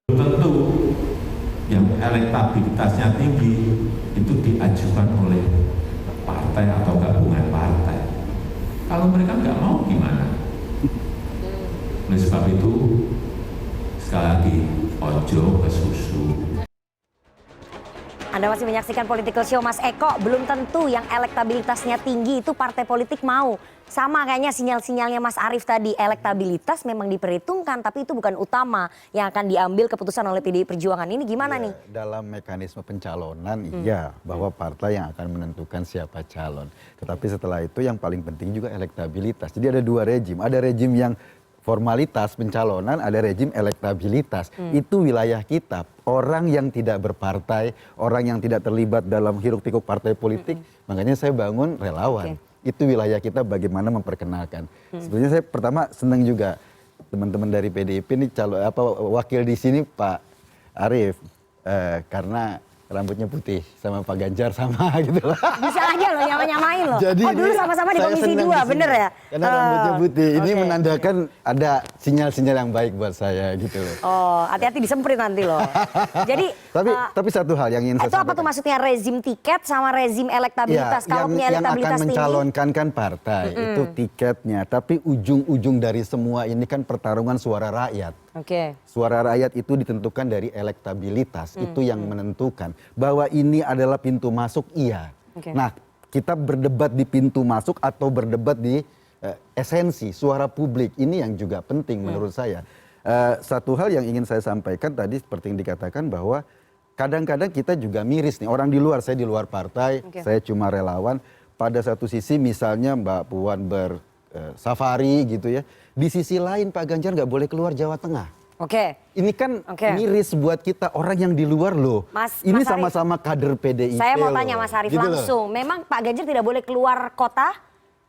Tentu yang elektabilitasnya tinggi itu diajukan oleh partai atau gabungan partai. Kalau mereka nggak mau gimana? Oleh sebab itu, sekali lagi, ojo ke susu. Anda masih menyaksikan Political Show. Mas Eko, belum tentu yang elektabilitasnya tinggi itu partai politik mau. Sama kayaknya sinyal-sinyalnya Mas Arief tadi, elektabilitas memang diperhitungkan, tapi itu bukan utama yang akan diambil keputusan oleh PDI Perjuangan. Ini gimana nih? Dalam mekanisme pencalonan, iya, bahwa partai yang akan menentukan siapa calon. Tetapi setelah itu yang paling penting juga elektabilitas. Jadi ada dua rejim. Ada rejim yang formalitas pencalonan, ada rejim elektabilitas. Itu wilayah kita. Orang yang tidak berpartai, orang yang tidak terlibat dalam hiruk-pikuk partai politik, makanya saya bangun relawan. Itu wilayah kita bagaimana memperkenalkan. Sebenarnya saya pertama senang juga teman-teman dari PDIP ini wakil di sini Pak Arief, karena rambutnya putih sama Pak Ganjar sama gitu loh. Bisa aja loh nyama-nyamain loh. Jadi dulu sama-sama di Komisi 2, bener ya? Karena rambutnya putih. Ini menandakan ada sinyal-sinyal yang baik buat saya gitu loh. Oh, hati-hati disemprit nanti loh. Jadi tapi satu hal yang ingin saya sampaikan. Itu apa tuh maksudnya rezim tiket sama rezim elektabilitas? Ya, kalau punya elektabilitas yang akan tinggi, mencalonkan kan partai itu tiketnya. Tapi ujung-ujung dari semua ini kan pertarungan suara rakyat. Suara rakyat itu ditentukan dari elektabilitas, itu yang menentukan bahwa ini adalah pintu masuk, iya. Nah, kita berdebat di pintu masuk atau berdebat di esensi suara publik, ini yang juga penting menurut saya. Satu hal yang ingin saya sampaikan tadi seperti yang dikatakan bahwa kadang-kadang kita juga miris nih, orang di luar, saya di luar partai, saya cuma relawan. Pada satu sisi misalnya Mbak Puan bersafari gitu ya, di sisi lain Pak Ganjar nggak boleh keluar Jawa Tengah. Ini kan miris buat kita orang yang di luar loh. Ini sama-sama kader PDIP. Saya mau tanya Mas Arief gitu langsung. Memang Pak Ganjar tidak boleh keluar kota,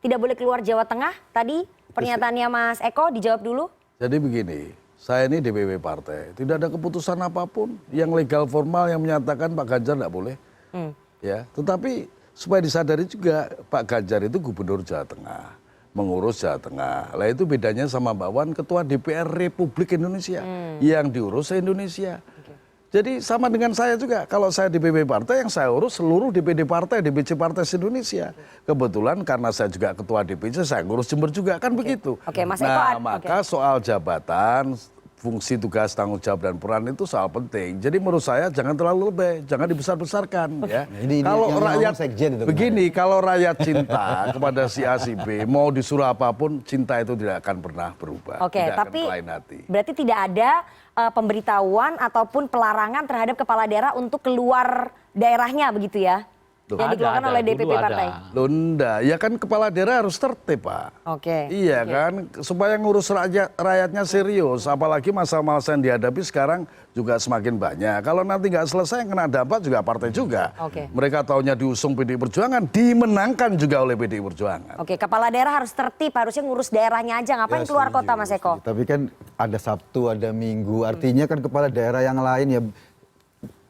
tidak boleh keluar Jawa Tengah. Tadi pernyataannya Mas Eko dijawab dulu. Jadi begini, saya ini DPP partai, tidak ada keputusan apapun yang legal formal yang menyatakan Pak Ganjar tidak boleh. Ya, tetapi supaya disadari juga Pak Ganjar itu gubernur Jawa Tengah, mengurus Jawa Tengah. Lah itu bedanya sama Mbak Wan, ketua DPR Republik Indonesia yang diurus se-Indonesia. Jadi sama dengan saya juga, kalau saya DPP partai yang saya urus seluruh DPD partai, DPC partai se-Indonesia. Kebetulan karena saya juga ketua DPC, saya ngurus Jember juga, kan begitu. Mas Eko, maka soal jabatan, fungsi, tugas, tanggung jawab dan peran itu soal penting. Jadi menurut saya jangan terlalu lebih, jangan dibesar-besarkan ya. Kalau rakyat begini, kalau rakyat cinta kepada si A si B, mau disuruh apapun, cinta itu tidak akan pernah berubah. Tidak tapi akan berlain hati. berarti tidak ada pemberitahuan ataupun pelarangan terhadap kepala daerah untuk keluar daerahnya begitu ya? Yang dikeluarkan oleh DPP partai. Loh enggak, ya kan kepala daerah harus tertib Pak. Iya kan, supaya ngurus rakyatnya serius, apalagi masa-masa yang dihadapi sekarang juga semakin banyak. Kalau nanti nggak selesai yang kena dampak juga partai juga. Mereka taunya diusung PDI Perjuangan, dimenangkan juga oleh PDI Perjuangan. Kepala daerah harus tertib, harusnya ngurus daerahnya aja, ngapain keluar kota Mas Eko? Tapi kan ada Sabtu, ada Minggu, artinya kan kepala daerah yang lain ya.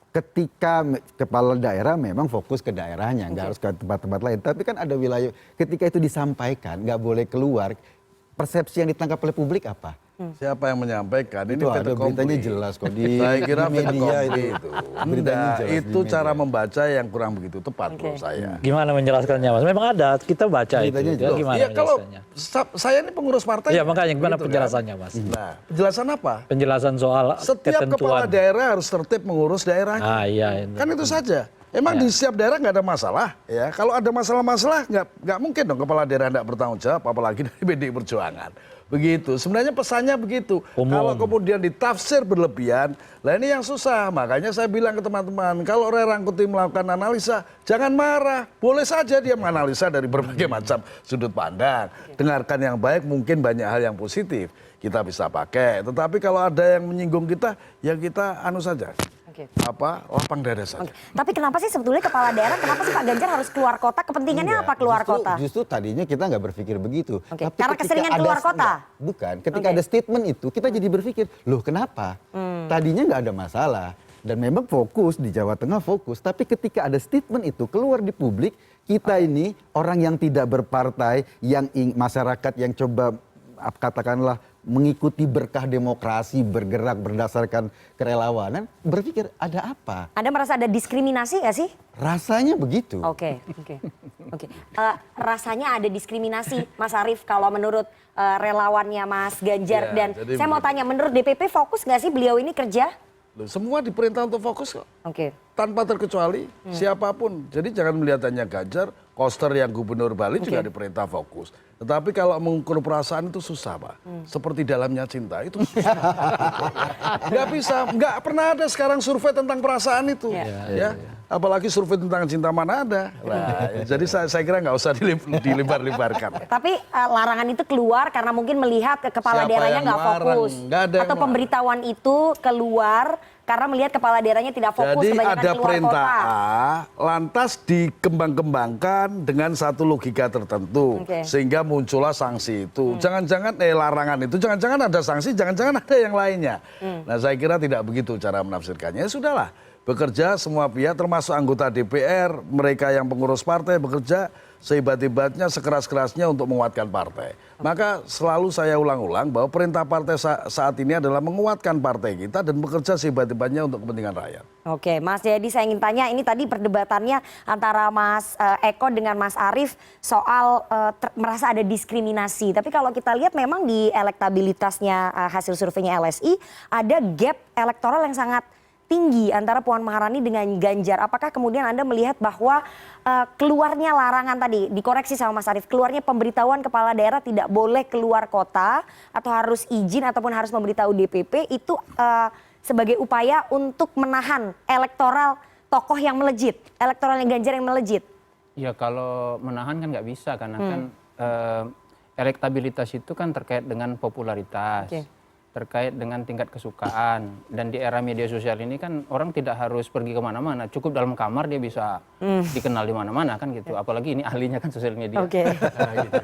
Ketika kepala daerah memang fokus ke daerahnya, nggak harus ke tempat-tempat lain. Tapi kan ada wilayah, ketika itu disampaikan, nggak boleh keluar, persepsi yang ditangkap oleh publik apa? Siapa yang menyampaikan? Ini itu ada beritanya jelas kok di saya kira di media itu. Itu cara membaca yang kurang begitu tepat menurut saya. Gimana menjelaskannya Mas? Memang ada, kita baca itu. Gimana menjelaskannya? Saya ini pengurus partai. Iya makanya gimana gitu penjelasannya Mas? Nah, penjelasan apa? Penjelasan soal setiap kepala daerah harus tertib mengurus daerahnya. Kan itu saja. Emang di setiap daerah nggak ada masalah, ya. Kalau ada masalah-masalah nggak mungkin dong kepala daerah nggak bertanggung jawab, apalagi dari PDI Perjuangan. Begitu. Sebenarnya pesannya begitu. Kalau kemudian ditafsir berlebihan, lah ini yang susah. Makanya saya bilang ke teman-teman, kalau Ray Rangkuti melakukan analisa, jangan marah. Boleh saja dia menganalisa dari berbagai macam sudut pandang. Dengarkan yang baik, mungkin banyak hal yang positif kita bisa pakai. Tetapi kalau ada yang menyinggung kita, ya kita anu saja. Lapang dada saja. Tapi kenapa sih sebetulnya kepala daerah, kenapa sih Pak Ganjar harus keluar kota? Kepentingannya apa keluar kota? Justru tadinya kita nggak berpikir begitu. Tapi karena keseringan keluar kota? Bukan, ketika ada statement itu kita jadi berpikir, loh kenapa? Tadinya nggak ada masalah. Dan memang fokus di Jawa Tengah fokus. Tapi ketika ada statement itu keluar di publik, kita ini orang yang tidak berpartai, yang masyarakat yang coba katakanlah mengikuti berkah demokrasi, bergerak berdasarkan kerelawanan, berpikir ada apa? Anda merasa ada diskriminasi nggak sih? Rasanya begitu. Oke. Rasanya ada diskriminasi, Mas Arief, kalau menurut relawannya Mas Ganjar. Dan saya mau tanya, menurut DPP fokus nggak sih beliau ini kerja? Semua diperintah untuk fokus kok. Tanpa terkecuali siapapun. Jadi jangan melihat hanya Ganjar, Koster yang gubernur Bali juga diperintah fokus. Tetapi kalau mengukur perasaan itu susah Pak. Seperti dalamnya cinta itu susah. Nggak bisa, nggak pernah ada sekarang survei tentang perasaan itu. Apalagi survei tentang cinta mana ada. Jadi saya kira nggak usah dilebar-lebarkan. Tapi larangan itu keluar karena mungkin melihat kepala daerahnya nggak fokus. Atau pemberitahuan itu keluar karena melihat kepala daerahnya tidak fokus. Jadi ada perintah A, lantas dikembang-kembangkan dengan satu logika tertentu. Sehingga muncullah sanksi itu. Jangan-jangan larangan itu, jangan-jangan ada sanksi, jangan-jangan ada yang lainnya. Nah saya kira tidak begitu cara menafsirkannya. Ya sudahlah, bekerja semua pihak termasuk anggota DPR, mereka yang pengurus partai bekerja sehebat-hebatnya, sekeras-kerasnya untuk menguatkan partai. Maka selalu saya ulang-ulang bahwa perintah partai saat ini adalah menguatkan partai kita dan bekerja sehebat-hebatnya untuk kepentingan rakyat. Oke, Mas Jayadi, saya ingin tanya, ini tadi perdebatannya antara Mas Eko dengan Mas Arief soal merasa ada diskriminasi. Tapi kalau kita lihat memang di elektabilitasnya hasil surveinya LSI ada gap elektoral yang sangat tinggi antara Puan Maharani dengan Ganjar. Apakah kemudian Anda melihat bahwa keluarnya larangan tadi, dikoreksi sama Mas Arief, keluarnya pemberitahuan kepala daerah tidak boleh keluar kota atau harus izin ataupun harus memberitahu DPP itu sebagai upaya untuk menahan elektoral tokoh yang melejit, elektoralnya Ganjar yang melejit? Ya kalau menahan kan nggak bisa karena kan elektabilitas itu kan terkait dengan popularitas, terkait dengan tingkat kesukaan. Dan di era media sosial ini kan orang tidak harus pergi kemana-mana, cukup dalam kamar dia bisa dikenal di mana-mana kan gitu. Apalagi ini ahlinya kan sosial media. Nah, gitu.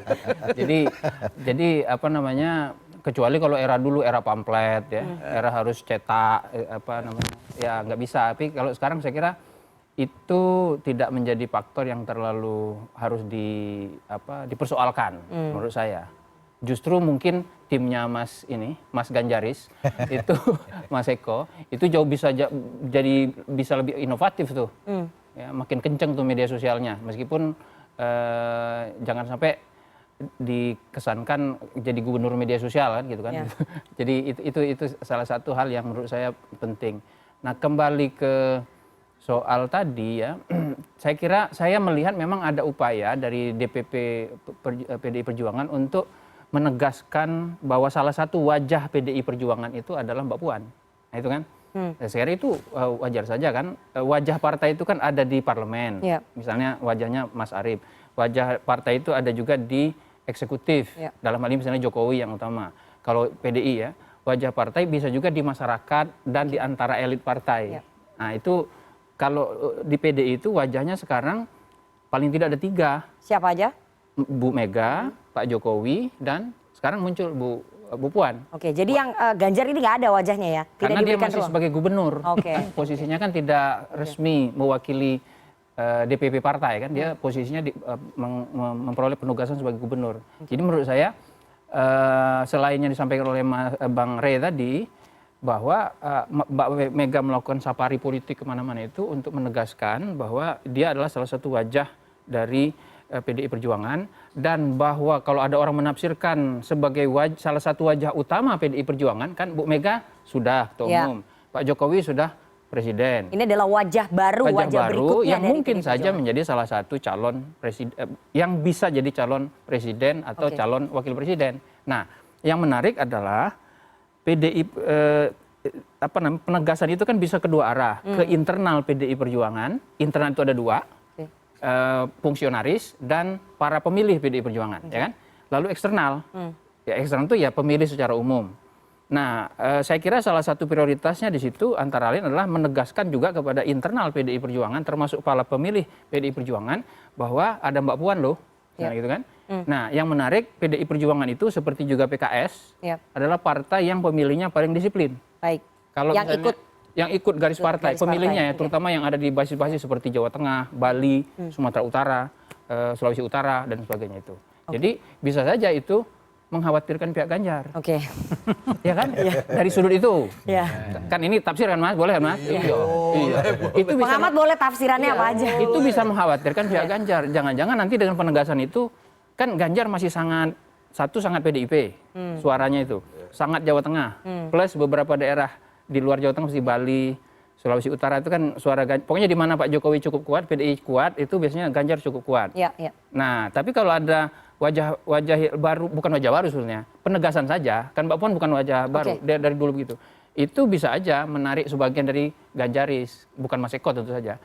Jadi apa namanya? Kecuali kalau era dulu era pamflet ya, era harus cetak apa namanya? Ya nggak bisa. Tapi kalau sekarang saya kira itu tidak menjadi faktor yang terlalu harus dipersoalkan menurut saya. Justru mungkin timnya Mas Ganjaris itu Mas Eko itu jauh bisa lebih inovatif tuh. Ya, makin kenceng tuh media sosialnya meskipun jangan sampai dikesankan jadi gubernur media sosial kan gitu kan. Jadi itu salah satu hal yang menurut saya penting. Nah, kembali ke soal tadi ya, saya kira saya melihat memang ada upaya dari DPP PDI Perjuangan untuk menegaskan bahwa salah satu wajah PDI Perjuangan itu adalah Mbak Puan. Nah, itu kan. Saya kira itu wajar saja kan. Wajah partai itu kan ada di parlemen. Misalnya wajahnya Mas Arief. Wajah partai itu ada juga di eksekutif. Dalam hal ini misalnya Jokowi yang utama. Kalau PDI ya, wajah partai bisa juga di masyarakat dan di antara elit partai. Nah, itu kalau di PDI itu wajahnya sekarang paling tidak ada 3. Siapa aja? Bu Mega, Pak Jokowi, dan sekarang muncul Bu Puan. Oke, jadi yang Ganjar ini nggak ada wajahnya ya? Tidak karena dia masih ruang sebagai gubernur. Posisinya kan tidak resmi mewakili DPP partai kan, dia posisinya memperoleh penugasan sebagai gubernur. Jadi menurut saya selain yang disampaikan oleh Bang Rey tadi, bahwa Mbak Mega melakukan safari politik kemana-mana itu untuk menegaskan bahwa dia adalah salah satu wajah dari PDI Perjuangan, dan bahwa kalau ada orang menafsirkan sebagai salah satu wajah utama PDI Perjuangan, kan Bu Mega sudah ketua umum, Pak Jokowi sudah presiden. Ini adalah wajah baru berikutnya yang mungkin saja menjadi salah satu calon presiden, yang bisa jadi calon presiden atau calon wakil presiden. Nah, yang menarik adalah PDI penegasan itu kan bisa kedua arah, ke internal PDI Perjuangan. Internal itu ada 2, fungsionaris dan para pemilih PDI Perjuangan, ya kan? Lalu eksternal, ya eksternal itu ya pemilih secara umum. Nah, saya kira salah satu prioritasnya di situ antara lain adalah menegaskan juga kepada internal PDI Perjuangan, termasuk para pemilih PDI Perjuangan, bahwa ada Mbak Puan loh, gitu kan? Nah, yang menarik PDI Perjuangan itu seperti juga PKS adalah partai yang pemilihnya paling disiplin. Baik. Kalau yang ikut garis partai, pemilihnya ya, terutama yang ada di basis-basis seperti Jawa Tengah, Bali, Sumatera Utara, Sulawesi Utara dan sebagainya itu. Jadi bisa saja itu mengkhawatirkan pihak Ganjar. Ya kan? Dari sudut itu. Kan ini tafsir kan Mas? Boleh kan Mas? Itu bisa, pengamat boleh tafsirannya apa aja. Itu bisa mengkhawatirkan pihak Ganjar. Jangan-jangan nanti dengan penegasan itu, kan Ganjar masih sangat PDIP suaranya itu. Sangat Jawa Tengah. Plus beberapa daerah di luar Jawa Tengah seperti Bali, Sulawesi Utara itu kan suara Ganjar. Pokoknya di mana Pak Jokowi cukup kuat, PDI kuat, itu biasanya Ganjar cukup kuat. Nah, tapi kalau ada wajah baru, bukan wajah baru sebenarnya, penegasan saja, kan Mbak Puan bukan wajah baru, dari dulu begitu. Itu bisa aja menarik sebagian dari Ganjaris, bukan Mas Eko tentu saja,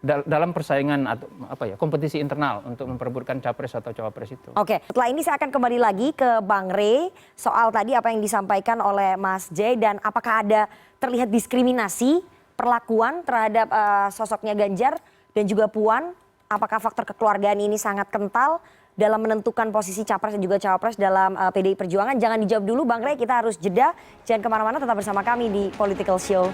dalam persaingan atau kompetisi internal untuk memperebutkan capres atau cawapres itu. Setelah ini saya akan kembali lagi ke Bang Rey soal tadi apa yang disampaikan oleh Mas J, dan apakah ada terlihat diskriminasi perlakuan terhadap sosoknya Ganjar dan juga Puan. Apakah faktor kekeluargaan ini sangat kental dalam menentukan posisi capres dan juga cawapres dalam PDI Perjuangan? Jangan dijawab dulu Bang Rey, kita harus jeda. Jangan kemana-mana, tetap bersama kami di Political Show.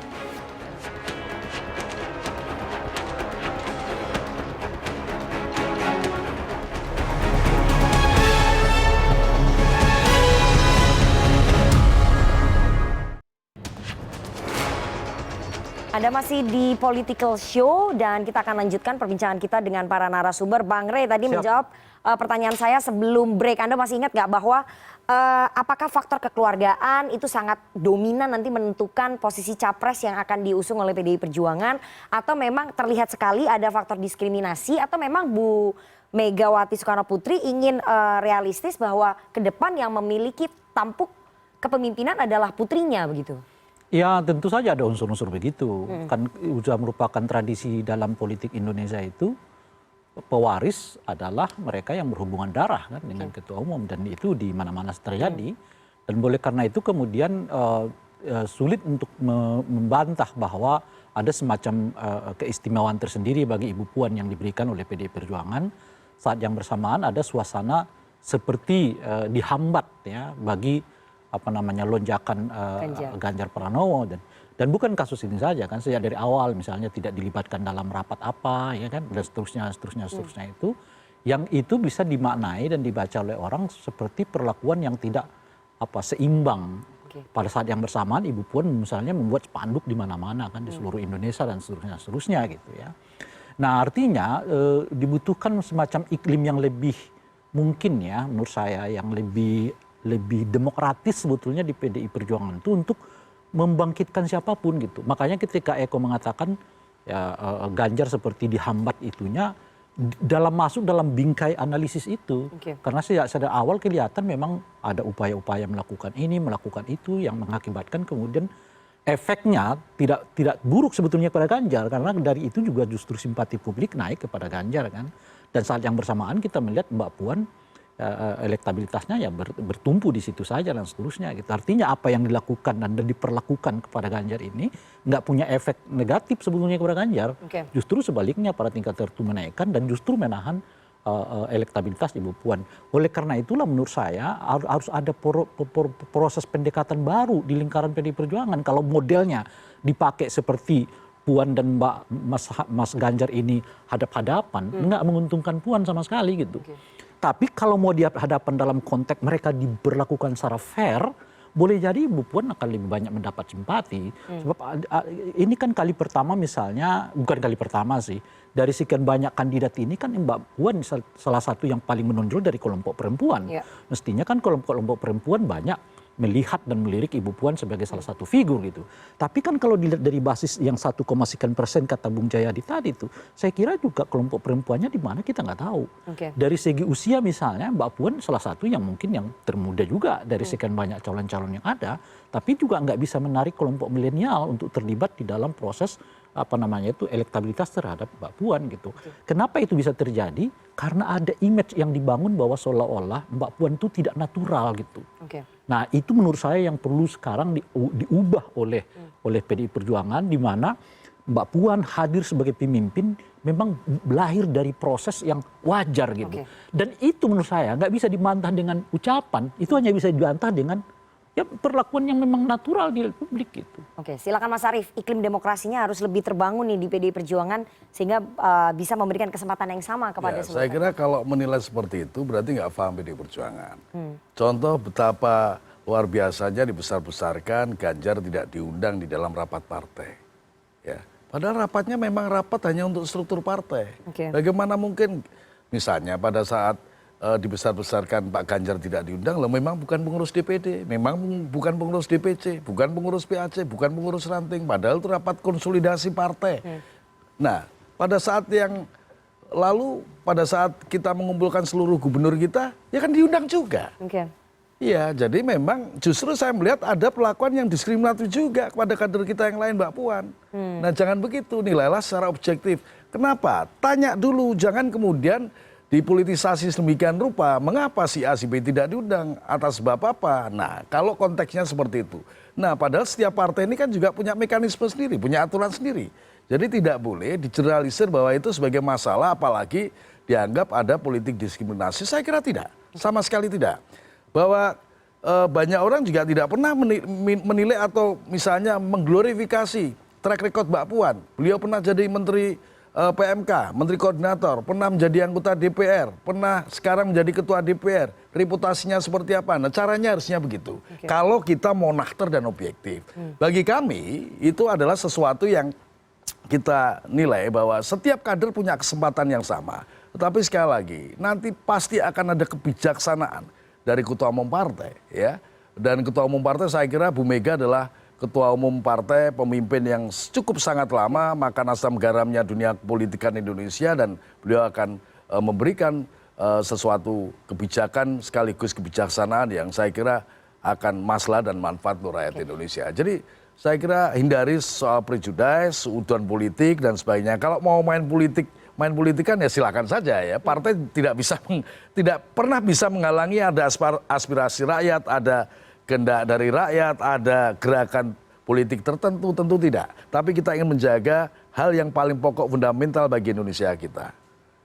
Anda masih di Political Show dan kita akan lanjutkan perbincangan kita dengan para narasumber. Bang Rey tadi menjawab pertanyaan saya sebelum break. Anda masih ingat nggak bahwa apakah faktor kekeluargaan itu sangat dominan nanti menentukan posisi capres yang akan diusung oleh PDI Perjuangan, atau memang terlihat sekali ada faktor diskriminasi, atau memang Bu Megawati Soekarno Putri ingin realistis bahwa ke depan yang memiliki tampuk kepemimpinan adalah putrinya begitu? Ya tentu saja ada unsur-unsur begitu. Kan sudah merupakan tradisi dalam politik Indonesia itu, pewaris adalah mereka yang berhubungan darah kan dengan ketua umum, dan itu di mana-mana terjadi. Dan boleh karena itu kemudian sulit untuk membantah bahwa ada semacam keistimewaan tersendiri bagi Ibu Puan yang diberikan oleh PDI Perjuangan. Saat yang bersamaan ada suasana seperti dihambat ya bagi lonjakan Ganjar Pranowo, dan bukan kasus ini saja kan, sejak dari awal misalnya tidak dilibatkan dalam rapat apa ya kan, dan seterusnya itu yang itu bisa dimaknai dan dibaca oleh orang seperti perlakuan yang tidak seimbang. Pada saat yang bersamaan Ibu Puan misalnya membuat spanduk di mana-mana kan di seluruh Indonesia dan seterusnya gitu ya. Nah artinya dibutuhkan semacam iklim yang lebih mungkin ya menurut saya, yang lebih demokratis sebetulnya di PDI Perjuangan itu untuk membangkitkan siapapun gitu. Makanya ketika Eko mengatakan ya Ganjar seperti dihambat itunya, masuk dalam bingkai analisis itu. Karena sejak awal kelihatan memang ada upaya-upaya melakukan ini, melakukan itu yang mengakibatkan kemudian efeknya tidak buruk sebetulnya kepada Ganjar, karena dari itu juga justru simpati publik naik kepada Ganjar kan. Dan saat yang bersamaan kita melihat Mbak Puan elektabilitasnya ya bertumpu di situ saja dan seterusnya gitu. Artinya apa yang dilakukan dan diperlakukan kepada Ganjar ini nggak punya efek negatif sebetulnya kepada Ganjar. Justru sebaliknya pada tingkat tertentu menaikkan dan justru menahan elektabilitas Ibu Puan. Oleh karena itulah menurut saya harus ada proses pendekatan baru di lingkaran PDI Perjuangan. Kalau modelnya dipakai seperti Puan dan Mas Ganjar ini hadap-hadapan, nggak menguntungkan Puan sama sekali gitu. Tapi kalau mau dihadapan dalam konteks mereka diberlakukan secara fair, boleh jadi Ibu Puan akan lebih banyak mendapat simpati. Sebab ini kan kali pertama misalnya, bukan kali pertama sih, dari sekian banyak kandidat ini kan Mbak Puan salah satu yang paling menonjol dari kelompok perempuan. Mestinya kan kelompok perempuan banyak melihat dan melirik Ibu Puan sebagai salah satu figur gitu. Tapi kan kalau dilihat dari basis yang 1,% kata Bung Jayadi tadi itu, saya kira juga kelompok perempuannya di mana kita nggak tahu. Dari segi usia misalnya Mbak Puan salah satu yang mungkin yang termuda juga dari sekian banyak calon-calon yang ada, tapi juga nggak bisa menarik kelompok milenial untuk terlibat di dalam proses elektabilitas terhadap Mbak Puan gitu. Kenapa itu bisa terjadi? Karena ada image yang dibangun bahwa seolah-olah Mbak Puan itu tidak natural gitu. Nah itu menurut saya yang perlu sekarang diubah oleh PDI Perjuangan, di mana Mbak Puan hadir sebagai pemimpin memang lahir dari proses yang wajar gitu. Dan itu menurut saya nggak bisa dibantah dengan ucapan, itu hanya bisa dibantah dengan ya perlakuan yang memang natural di publik gitu. Silakan Mas Arief, iklim demokrasinya harus lebih terbangun nih di PDI Perjuangan sehingga bisa memberikan kesempatan yang sama kepada semua. Saya kira kalau menilai seperti itu berarti nggak paham PDI Perjuangan. Contoh betapa luar biasanya dibesar-besarkan Ganjar tidak diundang di dalam rapat partai. Ya, padahal rapatnya memang rapat hanya untuk struktur partai. Bagaimana mungkin misalnya pada saat dibesar-besarkan Pak Ganjar tidak diundang, memang bukan pengurus DPD, memang bukan pengurus DPC, bukan pengurus PAC, bukan pengurus ranting, padahal itu rapat konsolidasi partai. Nah, pada saat yang lalu, pada saat kita mengumpulkan seluruh gubernur kita, ya kan diundang juga. Iya, jadi memang justru saya melihat ada perlakuan yang diskriminatif juga kepada kader kita yang lain, Mbak Puan. Nah, jangan begitu, nilailah secara objektif. Kenapa? Tanya dulu, jangan kemudian dipolitisasi sedemikian rupa, mengapa si A, si B tidak diundang, atas sebab apa? Nah, kalau konteksnya seperti itu. Nah, padahal setiap partai ini kan juga punya mekanisme sendiri, punya aturan sendiri. Jadi tidak boleh digeneralisir bahwa itu sebagai masalah, apalagi dianggap ada politik diskriminasi. Saya kira tidak, sama sekali tidak. Bahwa banyak orang juga tidak pernah menilai atau misalnya mengglorifikasi track record Mbak Puan. Beliau pernah jadi menteri PMK, Menteri Koordinator, pernah menjadi anggota DPR, pernah sekarang menjadi ketua DPR. Reputasinya seperti apa? Nah, caranya harusnya begitu. Kalau kita mau nakter dan objektif. Bagi kami, itu adalah sesuatu yang kita nilai bahwa setiap kader punya kesempatan yang sama. Tetapi sekali lagi, nanti pasti akan ada kebijaksanaan dari ketua umum partai. Ya. Dan ketua umum partai saya kira Bu Mega adalah ketua umum partai, pemimpin yang cukup sangat lama, makan asam garamnya dunia politikan Indonesia, dan beliau akan memberikan sesuatu kebijakan sekaligus kebijaksanaan yang saya kira akan maslahat dan manfaat untuk rakyat Indonesia. Jadi saya kira hindari soal prejudice, suudon politik dan sebagainya. Kalau mau main politikan ya silakan saja ya. Partai tidak pernah bisa menghalangi ada aspirasi rakyat, ada kehendak dari rakyat, ada gerakan politik tertentu, tentu tidak. Tapi kita ingin menjaga hal yang paling pokok fundamental bagi Indonesia kita.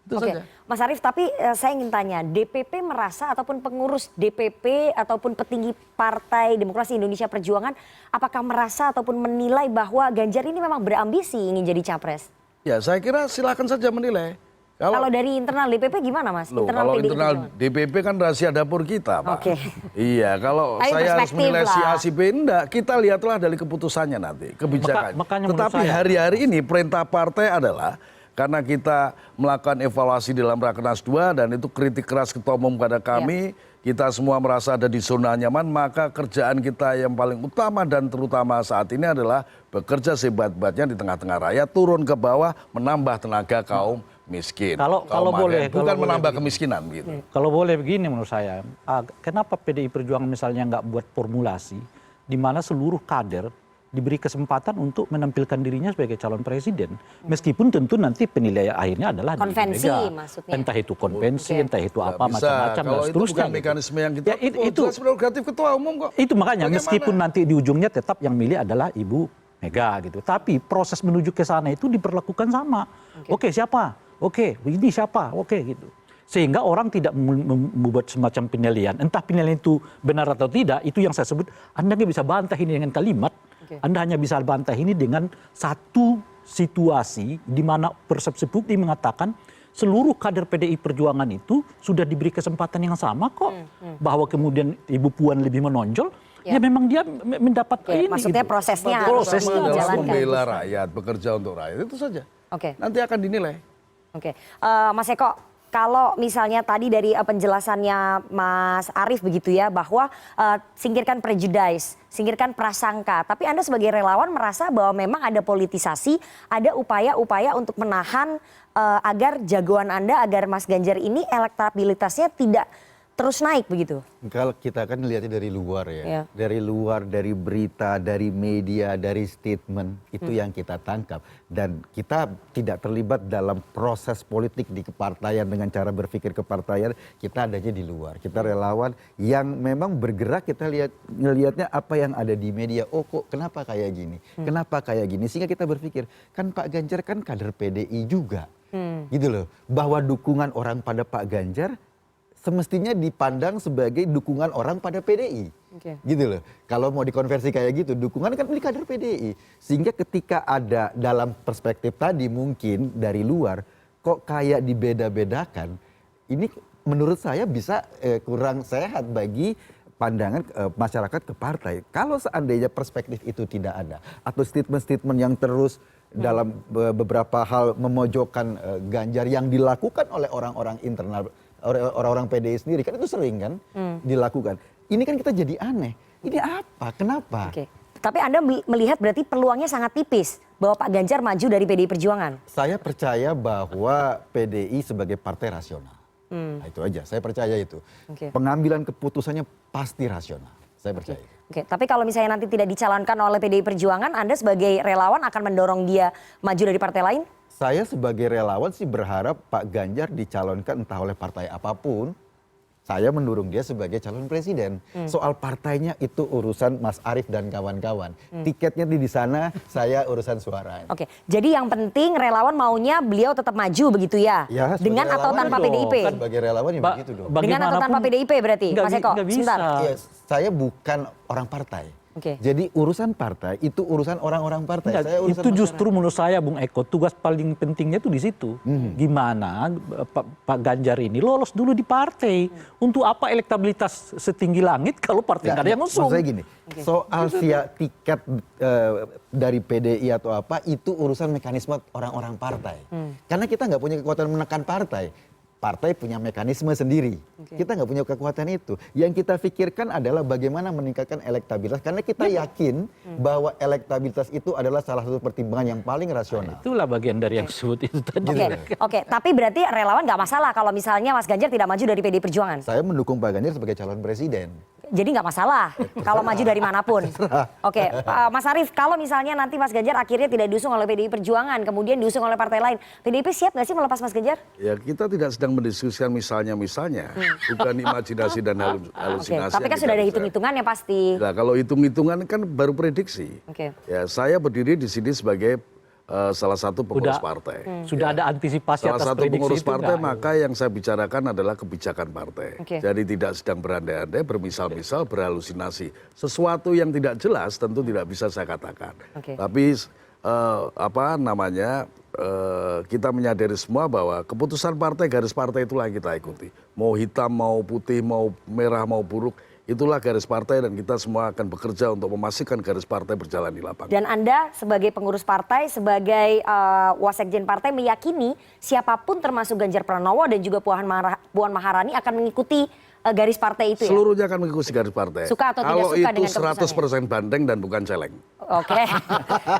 Itu saja. Mas Arief, tapi saya ingin tanya, DPP merasa ataupun pengurus DPP ataupun petinggi Partai Demokrasi Indonesia Perjuangan, apakah merasa ataupun menilai bahwa Ganjar ini memang berambisi ingin jadi capres? Ya, saya kira silakan saja menilai. Kalau dari internal DPP gimana, Mas? Kalau internal DPP kan rahasia dapur kita, Pak. Iya, kalau saya harus menilai si A, si B, enggak. Kita lihatlah dari keputusannya nanti, kebijakannya. Tetapi hari-hari ini perintah partai adalah, karena kita melakukan evaluasi dalam Rakernas 2 dan itu kritik keras ketua umum pada kami, kita semua merasa ada di zona nyaman, maka kerjaan kita yang paling utama dan terutama saat ini adalah bekerja sehebat-hebatnya di tengah-tengah rakyat, turun ke bawah, menambah tenaga kaum miskin. Kalau boleh, bukan menambah kemiskinan gitu. Kalau boleh begini menurut saya, kenapa PDI Perjuangan misalnya nggak buat formulasi di mana seluruh kader diberi kesempatan untuk menampilkan dirinya sebagai calon presiden, meskipun tentu nanti penilaian akhirnya adalah konvensi maksudnya. Entah itu konvensi, entah itu apa macam-macam dan seterusnya. Kalau itu bukan mekanisme yang kita itu prerogatif ketua umum kok. Itu makanya meskipun nanti di ujungnya tetap yang milih adalah Ibu Mega gitu. Tapi proses menuju ke sana itu diperlakukan sama. Oke, siapa? Oke, ini siapa? Oke gitu. Sehingga orang tidak membuat semacam penilaian. Entah penilaian itu benar atau tidak, itu yang saya sebut, Anda nggak bisa bantah ini dengan kalimat. Anda hanya bisa bantah ini dengan satu situasi di mana persepsi publik mengatakan seluruh kader PDI Perjuangan itu sudah diberi kesempatan yang sama kok. Bahwa kemudian Ibu Puan lebih menonjol, ya memang dia mendapat ini. Maksudnya gitu. prosesnya adalah membela rakyat, bekerja untuk rakyat, itu saja. Nanti akan dinilai. Mas Eko, kalau misalnya tadi dari penjelasannya Mas Arief begitu ya, bahwa singkirkan prejudice, singkirkan prasangka. Tapi Anda sebagai relawan merasa bahwa memang ada politisasi, ada upaya-upaya untuk menahan agar jagoan Anda, agar Mas Ganjar ini elektabilitasnya tidak terus naik begitu? Kalau kita kan lihatnya dari luar ya, dari luar, dari berita, dari media, dari statement, itu yang kita tangkap. Dan kita tidak terlibat dalam proses politik di kepartaian dengan cara berpikir kepartaian, kita adanya di luar. Kita relawan yang memang bergerak, kita ngelihatnya apa yang ada di media. Oh kok kenapa kayak gini, kenapa kayak gini, sehingga kita berpikir, kan Pak Ganjar kan kader PDI juga. Gitu loh, bahwa dukungan orang pada Pak Ganjar semestinya dipandang sebagai dukungan orang pada PDI. Gitu loh. Kalau mau dikonversi kayak gitu, dukungan kan di kader PDI. Sehingga ketika ada dalam perspektif tadi mungkin dari luar, kok kayak dibeda-bedakan, ini menurut saya bisa kurang sehat bagi pandangan masyarakat ke partai. Kalau seandainya perspektif itu tidak ada, atau statement-statement yang terus dalam beberapa hal memojokkan Ganjar yang dilakukan oleh orang-orang internal, orang-orang PDI sendiri, kan itu sering kan dilakukan. Ini kan kita jadi aneh. Ini apa? Kenapa? Tapi Anda melihat berarti peluangnya sangat tipis bahwa Pak Ganjar maju dari PDI Perjuangan. Saya percaya bahwa PDI sebagai partai rasional. Nah, itu aja, saya percaya itu. Pengambilan keputusannya pasti rasional. Saya percaya. Tapi kalau misalnya nanti tidak dicalonkan oleh PDI Perjuangan, Anda sebagai relawan akan mendorong dia maju dari partai lain? Saya sebagai relawan sih berharap Pak Ganjar dicalonkan entah oleh partai apapun. Saya mendorong dia sebagai calon presiden. Soal partainya itu urusan Mas Arief dan kawan-kawan. Tiketnya di sana, saya urusan suara. Jadi yang penting relawan maunya beliau tetap maju begitu ya? Dengan atau tanpa PDIP? Sebagai relawan ya begitu dong. Dengan atau tanpa PDIP berarti, Mas Eko? Sebentar. Ya, saya bukan orang partai. Jadi urusan partai itu urusan orang-orang partai. Enggak, Saya urusan itu justru menurut saya Bung Eko tugas paling pentingnya itu di situ. Gimana Pak Ganjar ini lolos dulu di partai. Untuk apa elektabilitas setinggi langit kalau partai nggak ada yang ngusung? Maksud saya gini, soal tiket dari PDI atau apa itu urusan mekanisme orang-orang partai. Karena kita nggak punya kekuatan menekan partai. Partai punya mekanisme sendiri. Kita nggak punya kekuatan itu. Yang kita pikirkan adalah bagaimana meningkatkan elektabilitas. Karena kita yakin bahwa elektabilitas itu adalah salah satu pertimbangan yang paling rasional. Itulah bagian dari yang disebut itu tadi. Oke, tapi berarti relawan nggak masalah kalau misalnya Mas Ganjar tidak maju dari PDI Perjuangan? Saya mendukung Pak Ganjar sebagai calon presiden. Jadi nggak masalah kalau maju dari manapun. Oke, Mas Arief, kalau misalnya nanti Mas Ganjar akhirnya tidak diusung oleh PDI Perjuangan, kemudian diusung oleh partai lain, PDIP siap nggak sih melepas Mas Ganjar? Ya kita tidak sedang mendiskusikan misalnya, bukan imajinasi dan halusinasi. Tapi kan sudah ada hitung-hitungannya pasti. Nah kalau hitung-hitungan kan baru prediksi. Ya saya berdiri di sini sebagai salah satu pengurus partai. Sudah ada antisipasi atas salah satu pengurus itu partai, enggak? maka yang saya bicarakan adalah kebijakan partai. Jadi tidak sedang berandai-andai, bermisal-misal, berhalusinasi. Sesuatu yang tidak jelas tentu tidak bisa saya katakan. Tapi kita menyadari semua bahwa keputusan partai, garis partai itulah yang kita ikuti. Mau hitam, mau putih, mau merah, mau buruk. Itulah garis partai dan kita semua akan bekerja untuk memastikan garis partai berjalan di lapangan. Dan Anda sebagai pengurus partai, sebagai wasekjen partai meyakini siapapun termasuk Ganjar Pranowo dan juga Puan Maharani akan mengikuti garis partai itu ya? Seluruhnya akan mengikuti garis partai. Suka atau tidak suka dengan keputusannya? Kalau itu 100% bandeng dan bukan celeng. Oke,